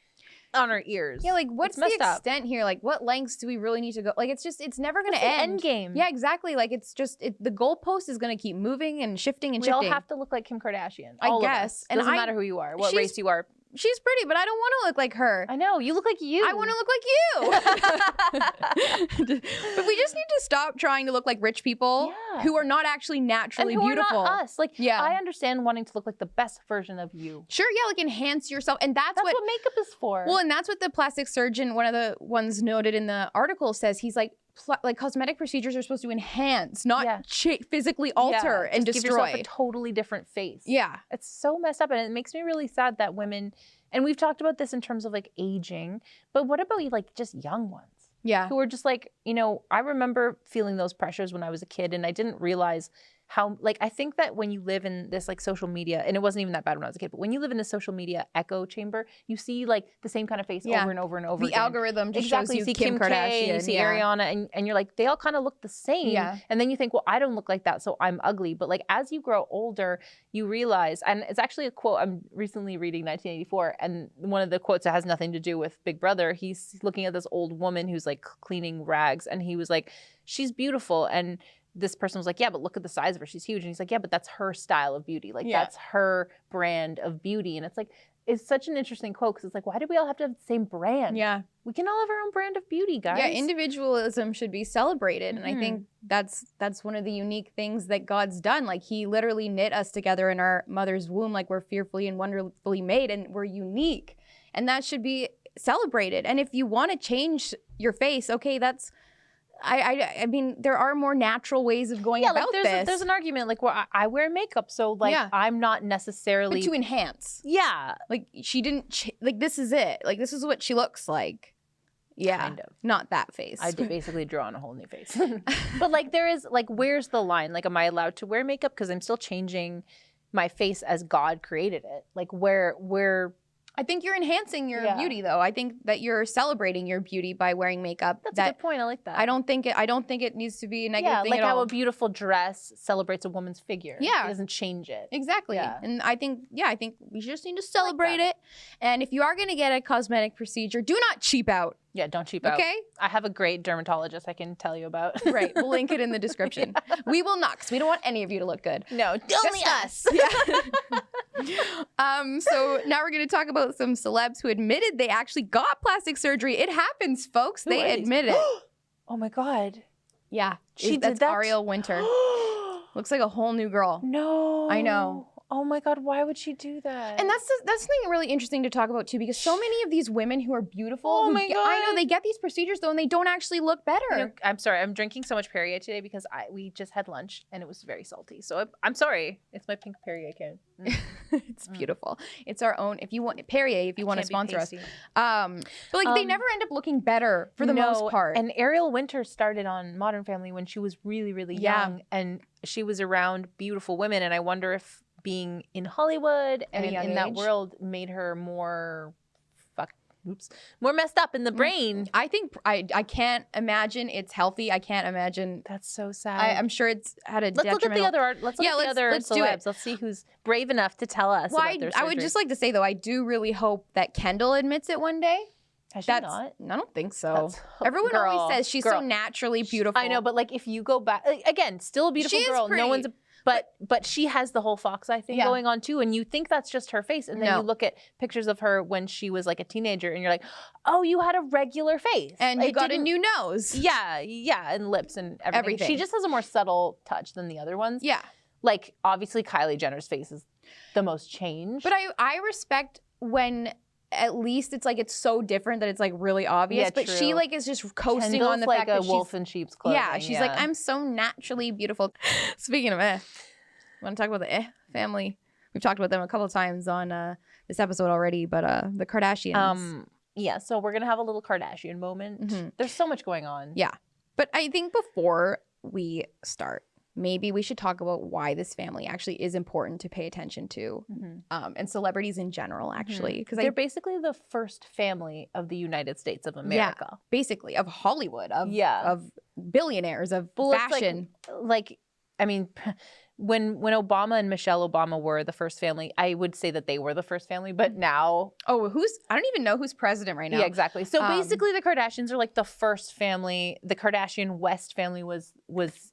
on our ears. Yeah, like what's the extent here? Like what lengths do we really need to go? Like it's never going to end. End game. Yeah, exactly. Like it's just the goalpost is going to keep moving and shifting and shifting. We all have to look like Kim Kardashian. I guess. And doesn't matter who you are, what race you are. She's pretty, but I don't want to look like her. I know. You look like you. I want to look like you. But we just need to stop trying to look like rich people who are not actually naturally and who beautiful. Are not us. Like, I understand wanting to look like the best version of you. Sure, yeah, like enhance yourself. And that's what makeup is for. Well, and that's what the plastic surgeon, one of the ones noted in the article, says. He's like cosmetic procedures are supposed to enhance, not physically alter and destroy. Give yourself a totally different face. Yeah. It's so messed up. And it makes me really sad that women, and we've talked about this in terms of like aging, but what about like just young ones? Yeah. Who are just like, you know, I remember feeling those pressures when I was a kid and I didn't realize how, like, I think that when you live in this like social media, and it wasn't even that bad when I was a kid, but when you live in the social media echo chamber, you see like the same kind of face over and over and over again. The algorithm just shows you Kim Kardashian, you see Ariana, and you're like, they all kind of look the same. Yeah. And then you think, well, I don't look like that, so I'm ugly. But like as you grow older, you realize, and it's actually a quote, I'm recently reading 1984, and one of the quotes that has nothing to do with Big Brother, he's looking at this old woman who's like cleaning rags, and he was like, she's beautiful. And this person was like, yeah, but look at the size of her. She's huge. And he's like, yeah, but that's her style of beauty. Like, that's her brand of beauty. And it's like, it's such an interesting quote because it's like, why do we all have to have the same brand? Yeah. We can all have our own brand of beauty, guys. Yeah, individualism should be celebrated. And I think that's one of the unique things that God's done. Like, he literally knit us together in our mother's womb. Like, we're fearfully and wonderfully made, and we're unique. And that should be celebrated. And if you want to change your face, okay, that's... I mean, there are more natural ways of going about this. There's an argument, like, well, I wear makeup, so, like, I'm not necessarily... But to enhance. Yeah. Like, she didn't... like, this is it. Like, this is what she looks like. Yeah. Kind of. Not that face. I did basically draw on a whole new face. But, like, there is... Like, where's the line? Like, am I allowed to wear makeup? Because I'm still changing my face as God created it. Like, where I think you're enhancing your beauty, though. I think that you're celebrating your beauty by wearing makeup. That's a good point. I like that. I don't think it needs to be a negative thing like at all. how a beautiful dress celebrates a woman's figure. Yeah. It doesn't change it. Exactly. Yeah. And I think we just need to celebrate it. And if you are going to get a cosmetic procedure, do not cheap out. Yeah, don't cheap out. Okay? I have a great dermatologist I can tell you about. Right. We'll link it in the description. We will not, because we don't want any of you to look good. No, only us. Yeah. So now we're going to talk about some celebs who admitted they actually got plastic surgery. It happens, folks. They admit it. Oh my God. Yeah. That's Ariel Winter. Looks like a whole new girl. No. I know. Oh my God, why would she do that? And that's something really interesting to talk about too, because so many of these women who are beautiful, oh my God. I know they get these procedures though, and they don't actually look better. You know, I'm sorry, I'm drinking so much Perrier today because we just had lunch and it was very salty. So I'm sorry. It's my pink Perrier can. It's beautiful. It's our own. If you want Perrier, if you want to sponsor us, but like they never end up looking better for the most part. And Ariel Winter started on Modern Family when she was really, really young, and she was around beautiful women. And I wonder if being in Hollywood and in that world made her more messed up in the brain. I think I can't imagine it's healthy. I can't imagine. That's so sad. I'm sure it's had a Let's look at the other celebs. Let's see who's brave enough to tell us about their surgery. I would just like to say though, I do really hope that Kendall admits it one day. Has she not? I don't think so. Everyone always says she's so naturally beautiful. I know, but like if you go back again, still a beautiful girl. No one's but she has the whole fox eye thing going on too, and you think that's just her face, and then you look at pictures of her when she was like a teenager, and you're like, oh, you had a regular face, and you got a new nose, and lips and everything. She just has a more subtle touch than the other ones. Yeah, like obviously Kylie Jenner's face is the most changed, but I respect when. At least it's like it's so different that it's like really obvious. Yeah, but true. she like is just coasting Kendall's on the like fact that she's a wolf in sheep's clothing. Yeah, she's like, I'm so naturally beautiful. Speaking of want to talk about the family? We've talked about them a couple of times on this episode already, but the Kardashians. Yeah, so we're going to have a little Kardashian moment. There's so much going on. Yeah. But I think before we start, maybe we should talk about why this family actually is important to pay attention to, and celebrities in general, actually. Because they're basically the first family of the United States of America. Yeah, basically, of Hollywood, of billionaires, of fashion. I mean, when Obama and Michelle Obama were the first family, I would say that they were the first family, but now... Oh, I don't even know who's president right now. Yeah, exactly. So basically the Kardashians are like the first family. The Kardashian West family was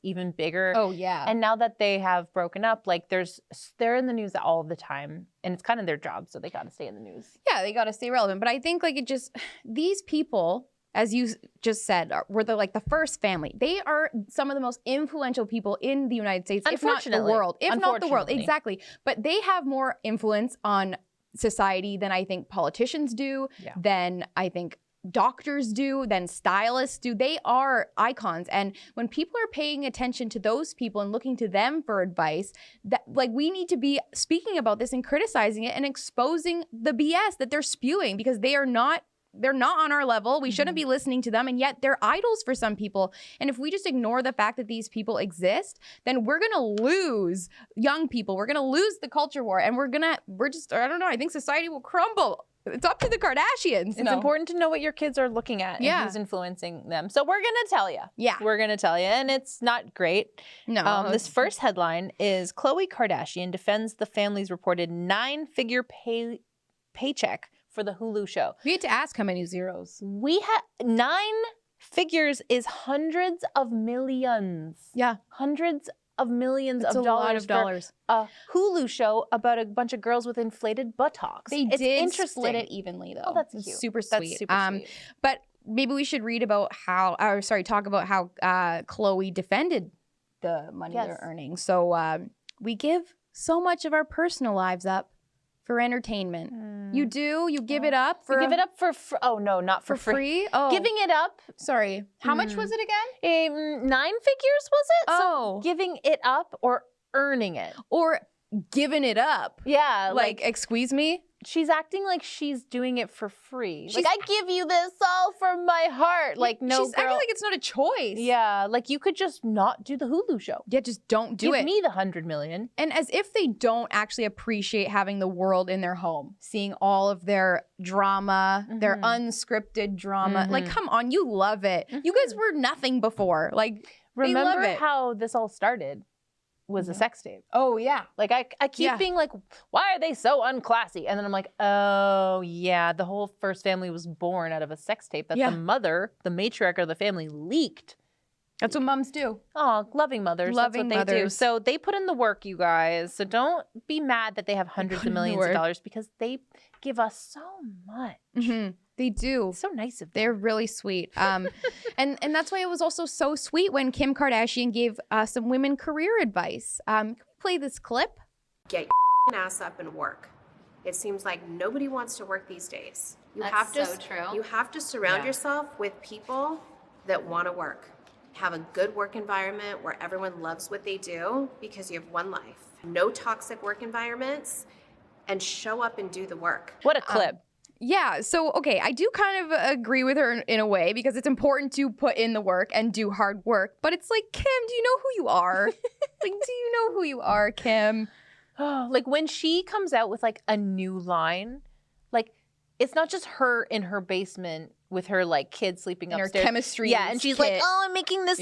even bigger. Oh, yeah. And now that they have broken up, like they're in the news all the time, and it's kind of their job, so they got to stay in the news. Yeah, they got to stay relevant. But I think like these people, as you just said, were the first family. They are some of the most influential people in the United States, if not the world. If not the world, exactly. But they have more influence on society than I think politicians do, than I think doctors do, than stylists do. They are icons. And when people are paying attention to those people and looking to them for advice, that we need to be speaking about this and criticizing it and exposing the BS that they're spewing, because they're not on our level. We shouldn't be listening to them, and yet they're idols for some people. And if we just ignore the fact that these people exist, then we're gonna lose young people. We're gonna lose the culture war, and I don't know, I think society will crumble. It's up to the Kardashians. It's important to know what your kids are looking at and who's influencing them. So we're gonna tell you. Yeah. We're gonna tell you, and it's not great. No. This first headline is Khloe Kardashian defends the family's reported 9-figure paycheck for the Hulu show. We had to ask how many zeros. We had 9 figures is hundreds of millions. Yeah. Hundreds of millions That's of dollars. a lot of dollars. A Hulu show about a bunch of girls with inflated buttocks. They did split it evenly, though. Oh, that's cute. Super sweet. That's super sweet. But maybe we should talk about how Khloe defended the money they're earning. So we give so much of our personal lives up for entertainment. You do? You give it up for... You give it up for oh, no, not for free? Oh. Giving it up. Sorry. How much was it again? 9 figures, was it? Oh. So giving it up or earning it. Or giving it up. Yeah. Excuse me? She's acting like she's doing it for free. I give you this all from my heart. She's acting like it's not a choice. Yeah, you could just not do the Hulu show. Yeah, just don't do it. Give me the $100 million. And as if they don't actually appreciate having the world in their home, seeing all of their drama, their unscripted drama. Come on, you love it. You guys were nothing before. Remember how this all started? Was a sex tape. Oh, yeah. I keep being like, why are they so unclassy? And then I'm like, oh, yeah, the whole first family was born out of a sex tape that the mother, the matriarch of the family, leaked. That's what moms do. Oh, loving mothers. That's what they do. So they put in the work, you guys. So don't be mad that they have hundreds of millions of dollars, because they give us so much. They do. So nice of them. They're really sweet. And that's why it was also so sweet when Kim Kardashian gave some women career advice. Can we play this clip? Get your ass up and work. It seems like nobody wants to work these days. That's so true. You have to surround yourself with people that want to work. Have a good work environment where everyone loves what they do, because you have one life. No toxic work environments, and show up and do the work. What a clip. Yeah, so, okay, I do kind of agree with her in a way, because it's important to put in the work and do hard work. But it's like, Kim, do you know who you are? Do you know who you are, Kim? When she comes out with, a new line, it's not just her in her basement with her, kids sleeping upstairs. Her chemistry and she's kit. I'm making this,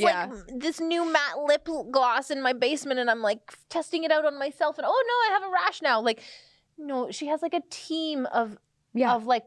this new matte lip gloss in my basement, and I'm, testing it out on myself, and, oh, no, I have a rash now. No, she has, a team of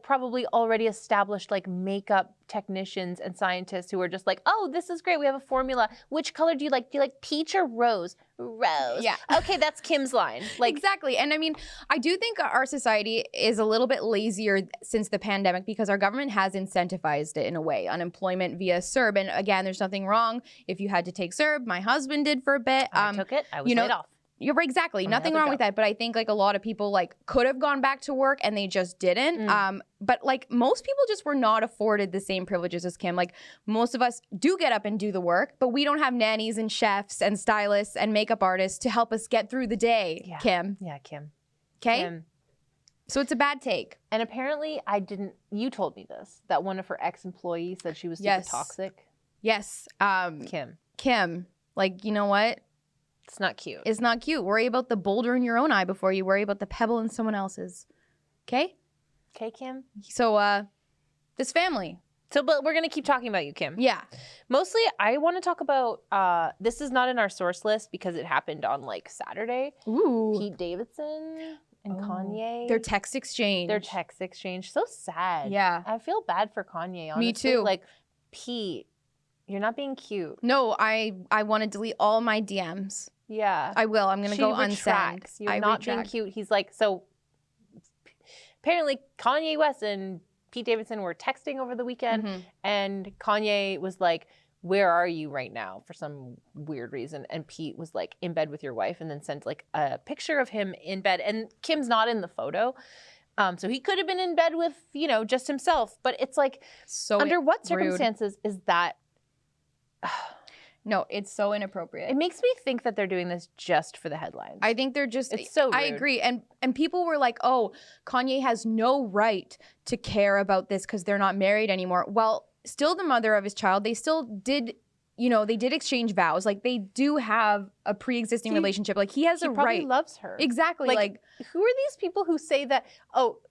probably already established makeup technicians and scientists who are just oh, this is great. We have a formula. Which color do you like? Do you like peach or rose? Rose. Yeah. Okay, that's Kim's line. Exactly. And I mean, I do think our society is a little bit lazier since the pandemic, because our government has incentivized it in a way. Unemployment via CERB. And again, there's nothing wrong if you had to take CERB. My husband did for a bit. I took it. I was laid off. You're right, exactly. Nothing wrong with that. But I think a lot of people could have gone back to work and they just didn't. But most people just were not afforded the same privileges as Kim. Most of us do get up and do the work, but we don't have nannies and chefs and stylists and makeup artists to help us get through the day, Kim. Yeah, Kim. Okay? So it's a bad take. And apparently you told me this, that one of her ex-employees said she was super toxic. Yes. Kim, like, you know what? It's not cute. It's not cute. Worry about the boulder in your own eye before you worry about the pebble in someone else's. Okay? Okay, Kim? So, this family. So, but we're going to keep talking about you, Kim. Yeah. Mostly, I want to talk about, this is not in our source list because it happened on, like, Saturday. Ooh. Pete Davidson and Kanye. Their text exchange. So sad. Yeah. I feel bad for Kanye, honestly. Me too. Like, Pete, you're not being cute. No, I want to delete all my DMs. Yeah. I will. I'm going to go unsend. You're not being cute. He's like, so apparently Kanye West and Pete Davidson were texting over the weekend, and Kanye was like, where are you right now, for some weird reason? And Pete was like, in bed with your wife, and then sent like a picture of him in bed. And Kim's not in the photo. So he could have been in bed with, just himself. But it's like, so under what circumstances is that? No, it's so inappropriate. It makes me think that they're doing this just for the headlines. I think they're just, it's so rude. I agree. And people were like, oh, Kanye has no right to care about this because they're not married anymore. Well, still the mother of his child. They still did, they did exchange vows. Like, they do have a pre-existing relationship. Like, he has a right. He probably loves her. Exactly. Like, who are these people who say that,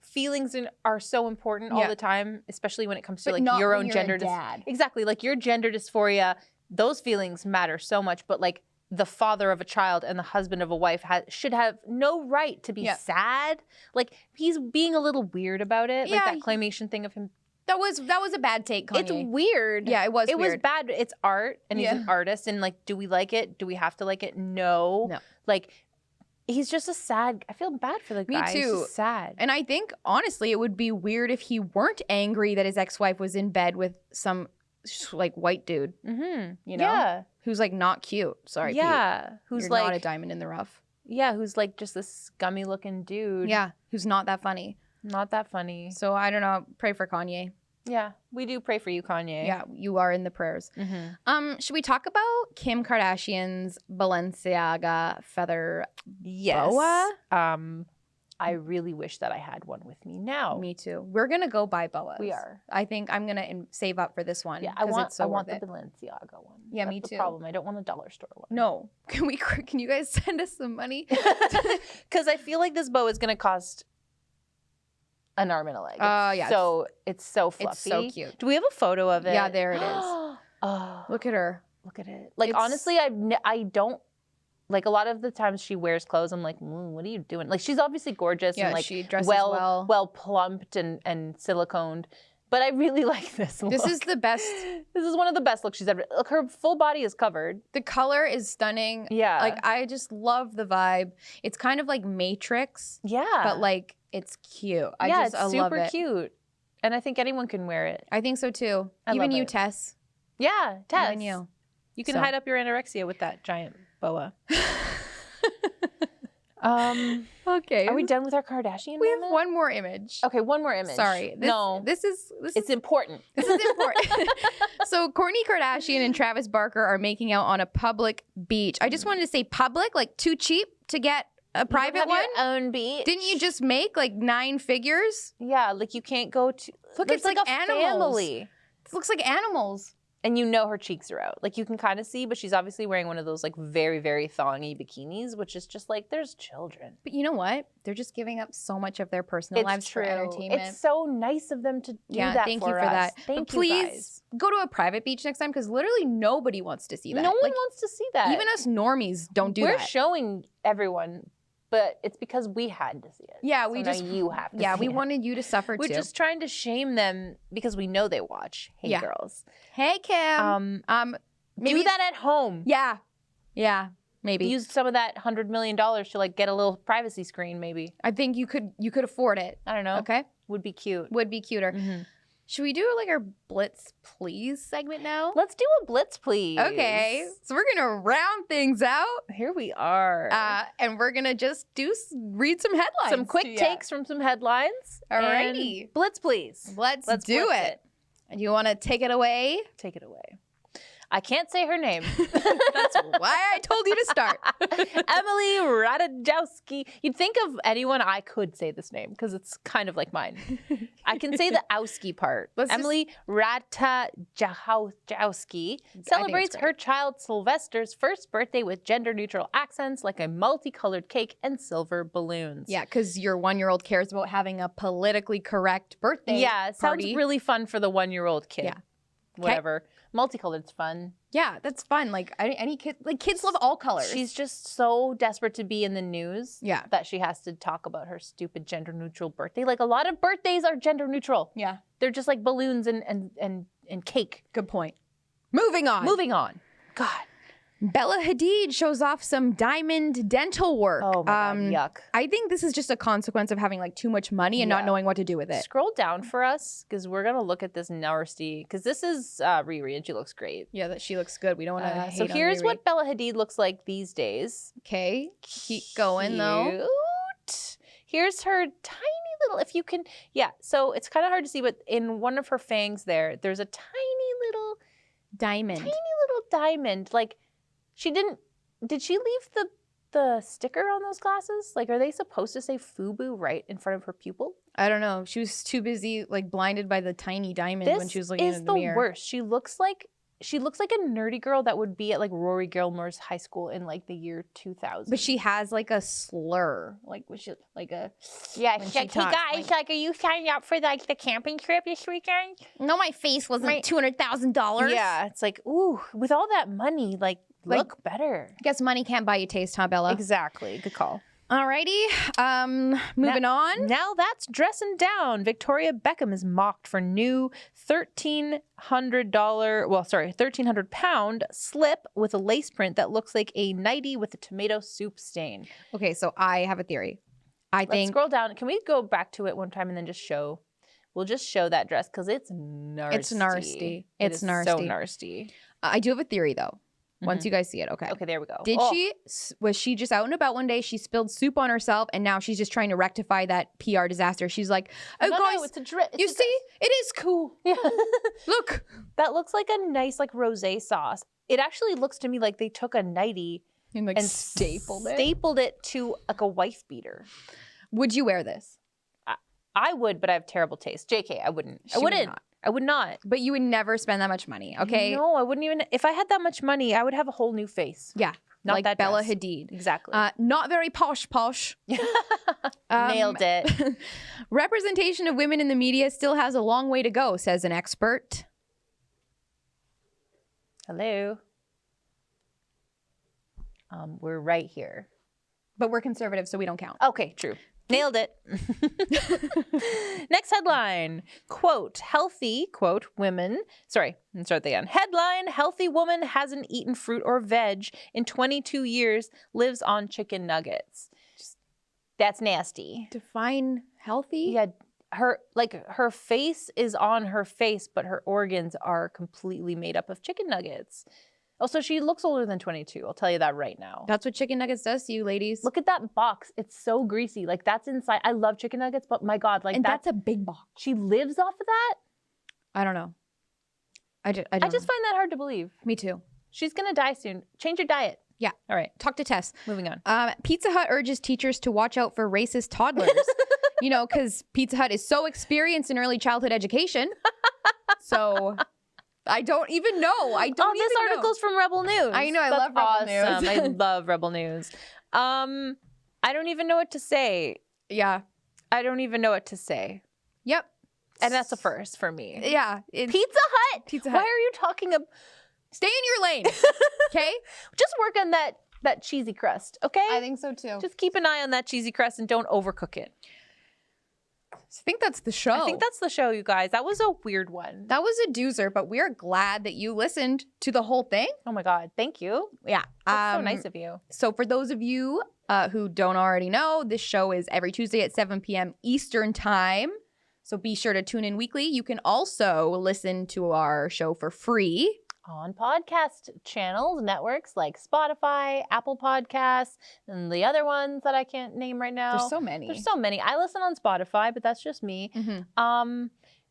feelings are so important all the time, especially when it comes to, like, your own gender. Exactly. Like, your gender dysphoria, those feelings matter so much, but like the father of a child and the husband of a wife should have no right to be sad. Like, he's being a little weird about it. Like that claymation thing of him. That was a bad take, Kanye. It's weird. Yeah, it was weird. It was bad. It's art, and he's an artist, and like, do we like it? Do we have to like it? No. Like, he's just I feel bad for the guy. Me too. He's just sad. And I think, honestly, it would be weird if he weren't angry that his ex-wife was in bed with some like white dude, who's like not cute. Sorry, Pete. Who's You're like not a diamond in the rough. Yeah, who's like just this scummy looking dude. Yeah, who's not that funny. Not that funny. So I don't know. Pray for Kanye. Yeah, we do pray for you, Kanye. Yeah, you are in the prayers. Should we talk about Kim Kardashian's Balenciaga feather boa? I really wish that I had one with me now. Me too. We're gonna go buy boas. We are. I think I'm gonna save up for this one. Yeah, I want the Balenciaga one. Yeah, That's me too. The problem. I don't want a dollar store one. No. Can you guys send us some money? Because I feel like this bow is gonna cost an arm and a leg. Yeah. So it's so fluffy. It's so cute. Do we have a photo of it? Yeah, there it is. Look at her. Look at it. Like, honestly, I don't. Like, a lot of the times she wears clothes, I'm like, what are you doing? Like, she's obviously gorgeous and like she dresses well plumped and siliconed. But I really like this look. This is the best. This is one of the best looks she's ever. Look, her full body is covered. The color is stunning. Yeah. Like, I just love the vibe. It's kind of like Matrix. Yeah. But like, it's cute. I love it. It's super cute. And I think anyone can wear it. I think so too. Even you, Tess. Yeah, Tess. Even you. You can hide up your anorexia with that giant boa. Okay. Are we done with our Kardashian? We have one more image. Okay, one more image. Sorry. This is important. This is important. So Kourtney Kardashian and Travis Barker are making out on a public beach. I just wanted to say public, like too cheap to get a private one. Your own beach. Didn't you just make like 9 figures? Yeah, like you can't go to. Look, it's like a animals. Family. It looks like animals. And you know her cheeks are out. Like, you can kind of see, but she's obviously wearing one of those, like, very, very thongy bikinis, which is just, like, there's children. But you know what? They're just giving up so much of their personal lives for entertainment. It's so nice of them to do that thank you for that. Thank but you, please guys. Go to a private beach next time, because literally nobody wants to see that. No one wants to see that. Even us normies don't do that. We're showing everyone, but it's because we had to see it. Yeah, so we now just you have to see we it. wanted you to suffer too. We're just trying to shame them because we know they watch. Hey, girls. Hey, Kim. Maybe do that at home. Yeah, maybe. Use some of that $100 million to like get a little privacy screen, maybe. I think you could afford it. I don't know. Okay. Would be cute. Would be cuter. Mm-hmm. Should we do like our Blitz Please segment now? Let's do a Blitz Please. Okay. So we're going to round things out. Here we are. And we're going to just read some headlines. Some quick takes from some headlines. Alrighty. Blitz Please. Let's do it. And you want to take it away? Take it away. I can't say her name. That's why I told you to start. Emily Ratajkowski. You'd think of anyone I could say this name because it's kind of like mine. I can say the Owski part. Emily Ratajkowski celebrates her child Sylvester's first birthday with gender-neutral accents like a multicolored cake and silver balloons. Yeah, because your 1-year-old cares about having a politically correct birthday Yeah, it sounds really fun for the 1-year-old kid. Yeah. Whatever. Multicolored's fun. Yeah, that's fun. Like any kid, like kids love all colors. She's just so desperate to be in the news that she has to talk about her stupid gender-neutral birthday. Like a lot of birthdays are gender-neutral. Yeah. They're just like balloons and cake. Good point. Moving on. God. Bella Hadid shows off some diamond dental work. Oh my God, yuck. I think this is just a consequence of having like too much money and not knowing what to do with it. Scroll down for us because we're going to look at this nasty, because this is Riri and she looks great. Yeah, that she looks good. We don't want to hate So here's on Riri. what Bella Hadid looks like these days. Okay, keep going though. Here's her tiny little, if you can, so it's kind of hard to see, but in one of her fangs there's a tiny little diamond. Like, did she leave the sticker on those glasses? Like, are they supposed to say FUBU right in front of her pupil? I don't know. She was too busy, like, blinded by the tiny diamond when she was looking in the mirror. This is the worst. She looks like a nerdy girl that would be at, like, Rory Gilmore's high school in, like, the year 2000. But she has, like, a slur. Like, like a... Yeah, she's like, hey, guys, like, are you signing up for, like, the camping trip this weekend? No, my face wasn't $200,000. Yeah, it's like, ooh, with all that money, like look better. I guess money can't buy you taste, huh, Bella? Exactly. Good call. Alrighty, moving on. Now that's dressing down. Victoria Beckham is mocked for new £1,300 slip with a lace print that looks like a nightie with a tomato soup stain. Okay, so I have a theory. Let's scroll down. Can we go back to it one time and then just show? We'll just show that dress because it's nasty. It's nasty. It's nasty. So nasty. I do have a theory though. Once you guys see it, okay. Okay, there we go. Was she just out and about one day? She spilled soup on herself, and now she's just trying to rectify that PR disaster. She's like, "Oh, guys, it's a dress. You see, it is cool. Yeah, look, that looks like a nice like rosé sauce. It actually looks to me like they took a nightie and stapled it to like a wife beater. Would you wear this? I would, but I have terrible taste. JK, I wouldn't. I would not. But you would never spend that much money, okay? No, I wouldn't even. If I had that much money, I would have a whole new face. Yeah. Not like that Bella dress. Hadid. Exactly. Not very posh. Nailed it. Representation of women in the media still has a long way to go, says an expert. Hello. We're right here. But we're conservative, so we don't count. Okay, true. Nailed it. Next headline, quote, women, headline, healthy woman hasn't eaten fruit or veg in 22 years, lives on chicken nuggets. That's nasty. Define healthy? Yeah, her face is on her face, but her organs are completely made up of chicken nuggets. Also, she looks older than 22. I'll tell you that right now. That's what chicken nuggets does to you, ladies. Look at that box. It's so greasy. Like, that's inside. I love chicken nuggets, but my God, like, that's a big box. She lives off of that? I don't know. I just find that hard to believe. Me too. She's going to die soon. Change your diet. Yeah. All right. Talk to Tess. Moving on. Pizza Hut urges teachers to watch out for racist toddlers. Because Pizza Hut is so experienced in early childhood education. So... I don't even know. This article's from RebelNews. I know. I love RebelNews. I love RebelNews. I don't even know what to say. Yeah. I don't even know what to say. Yep. And that's a first for me. Yeah. Pizza Hut. Why are you talking about? Stay in your lane. Okay? Just work on that cheesy crust, okay? I think so too. Just keep an eye on that cheesy crust and don't overcook it. I think that's the show. I think that's the show, you guys. That was a weird one. That was a doozer, but we're glad that you listened to the whole thing. Oh my God. Thank you. Yeah. That's so nice of you. So for those of you who don't already know, this show is every Tuesday at 7 p.m. Eastern Time. So be sure to tune in weekly. You can also listen to our show for free on podcast channels, networks like Spotify, Apple Podcasts, and the other ones that I can't name right now. There's so many. I listen on Spotify, but that's just me. Mm-hmm.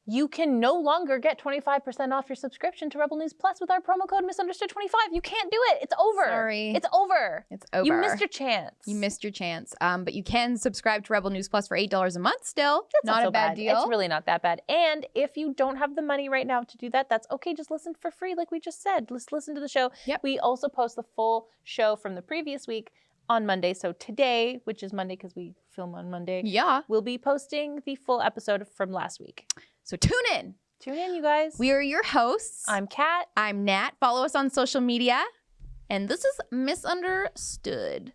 you can no longer get 25% off your subscription to Rebel News Plus with our promo code misunderstood25. You can't do it. It's over. Sorry. It's over. It's over. You missed your chance. You missed your chance. But you can subscribe to Rebel News Plus for $8 a month still. That's not so a bad deal. It's really not that bad. And if you don't have the money right now to do that, that's okay. Just listen for free like we just said. Just listen to the show. Yep. We also post the full show from the previous week on Monday. So today, which is Monday because we film on Monday, we'll be posting the full episode from last week. So tune in. Tune in, you guys. We are your hosts. I'm Kat. I'm Nat. Follow us on social media. And this is Misunderstood.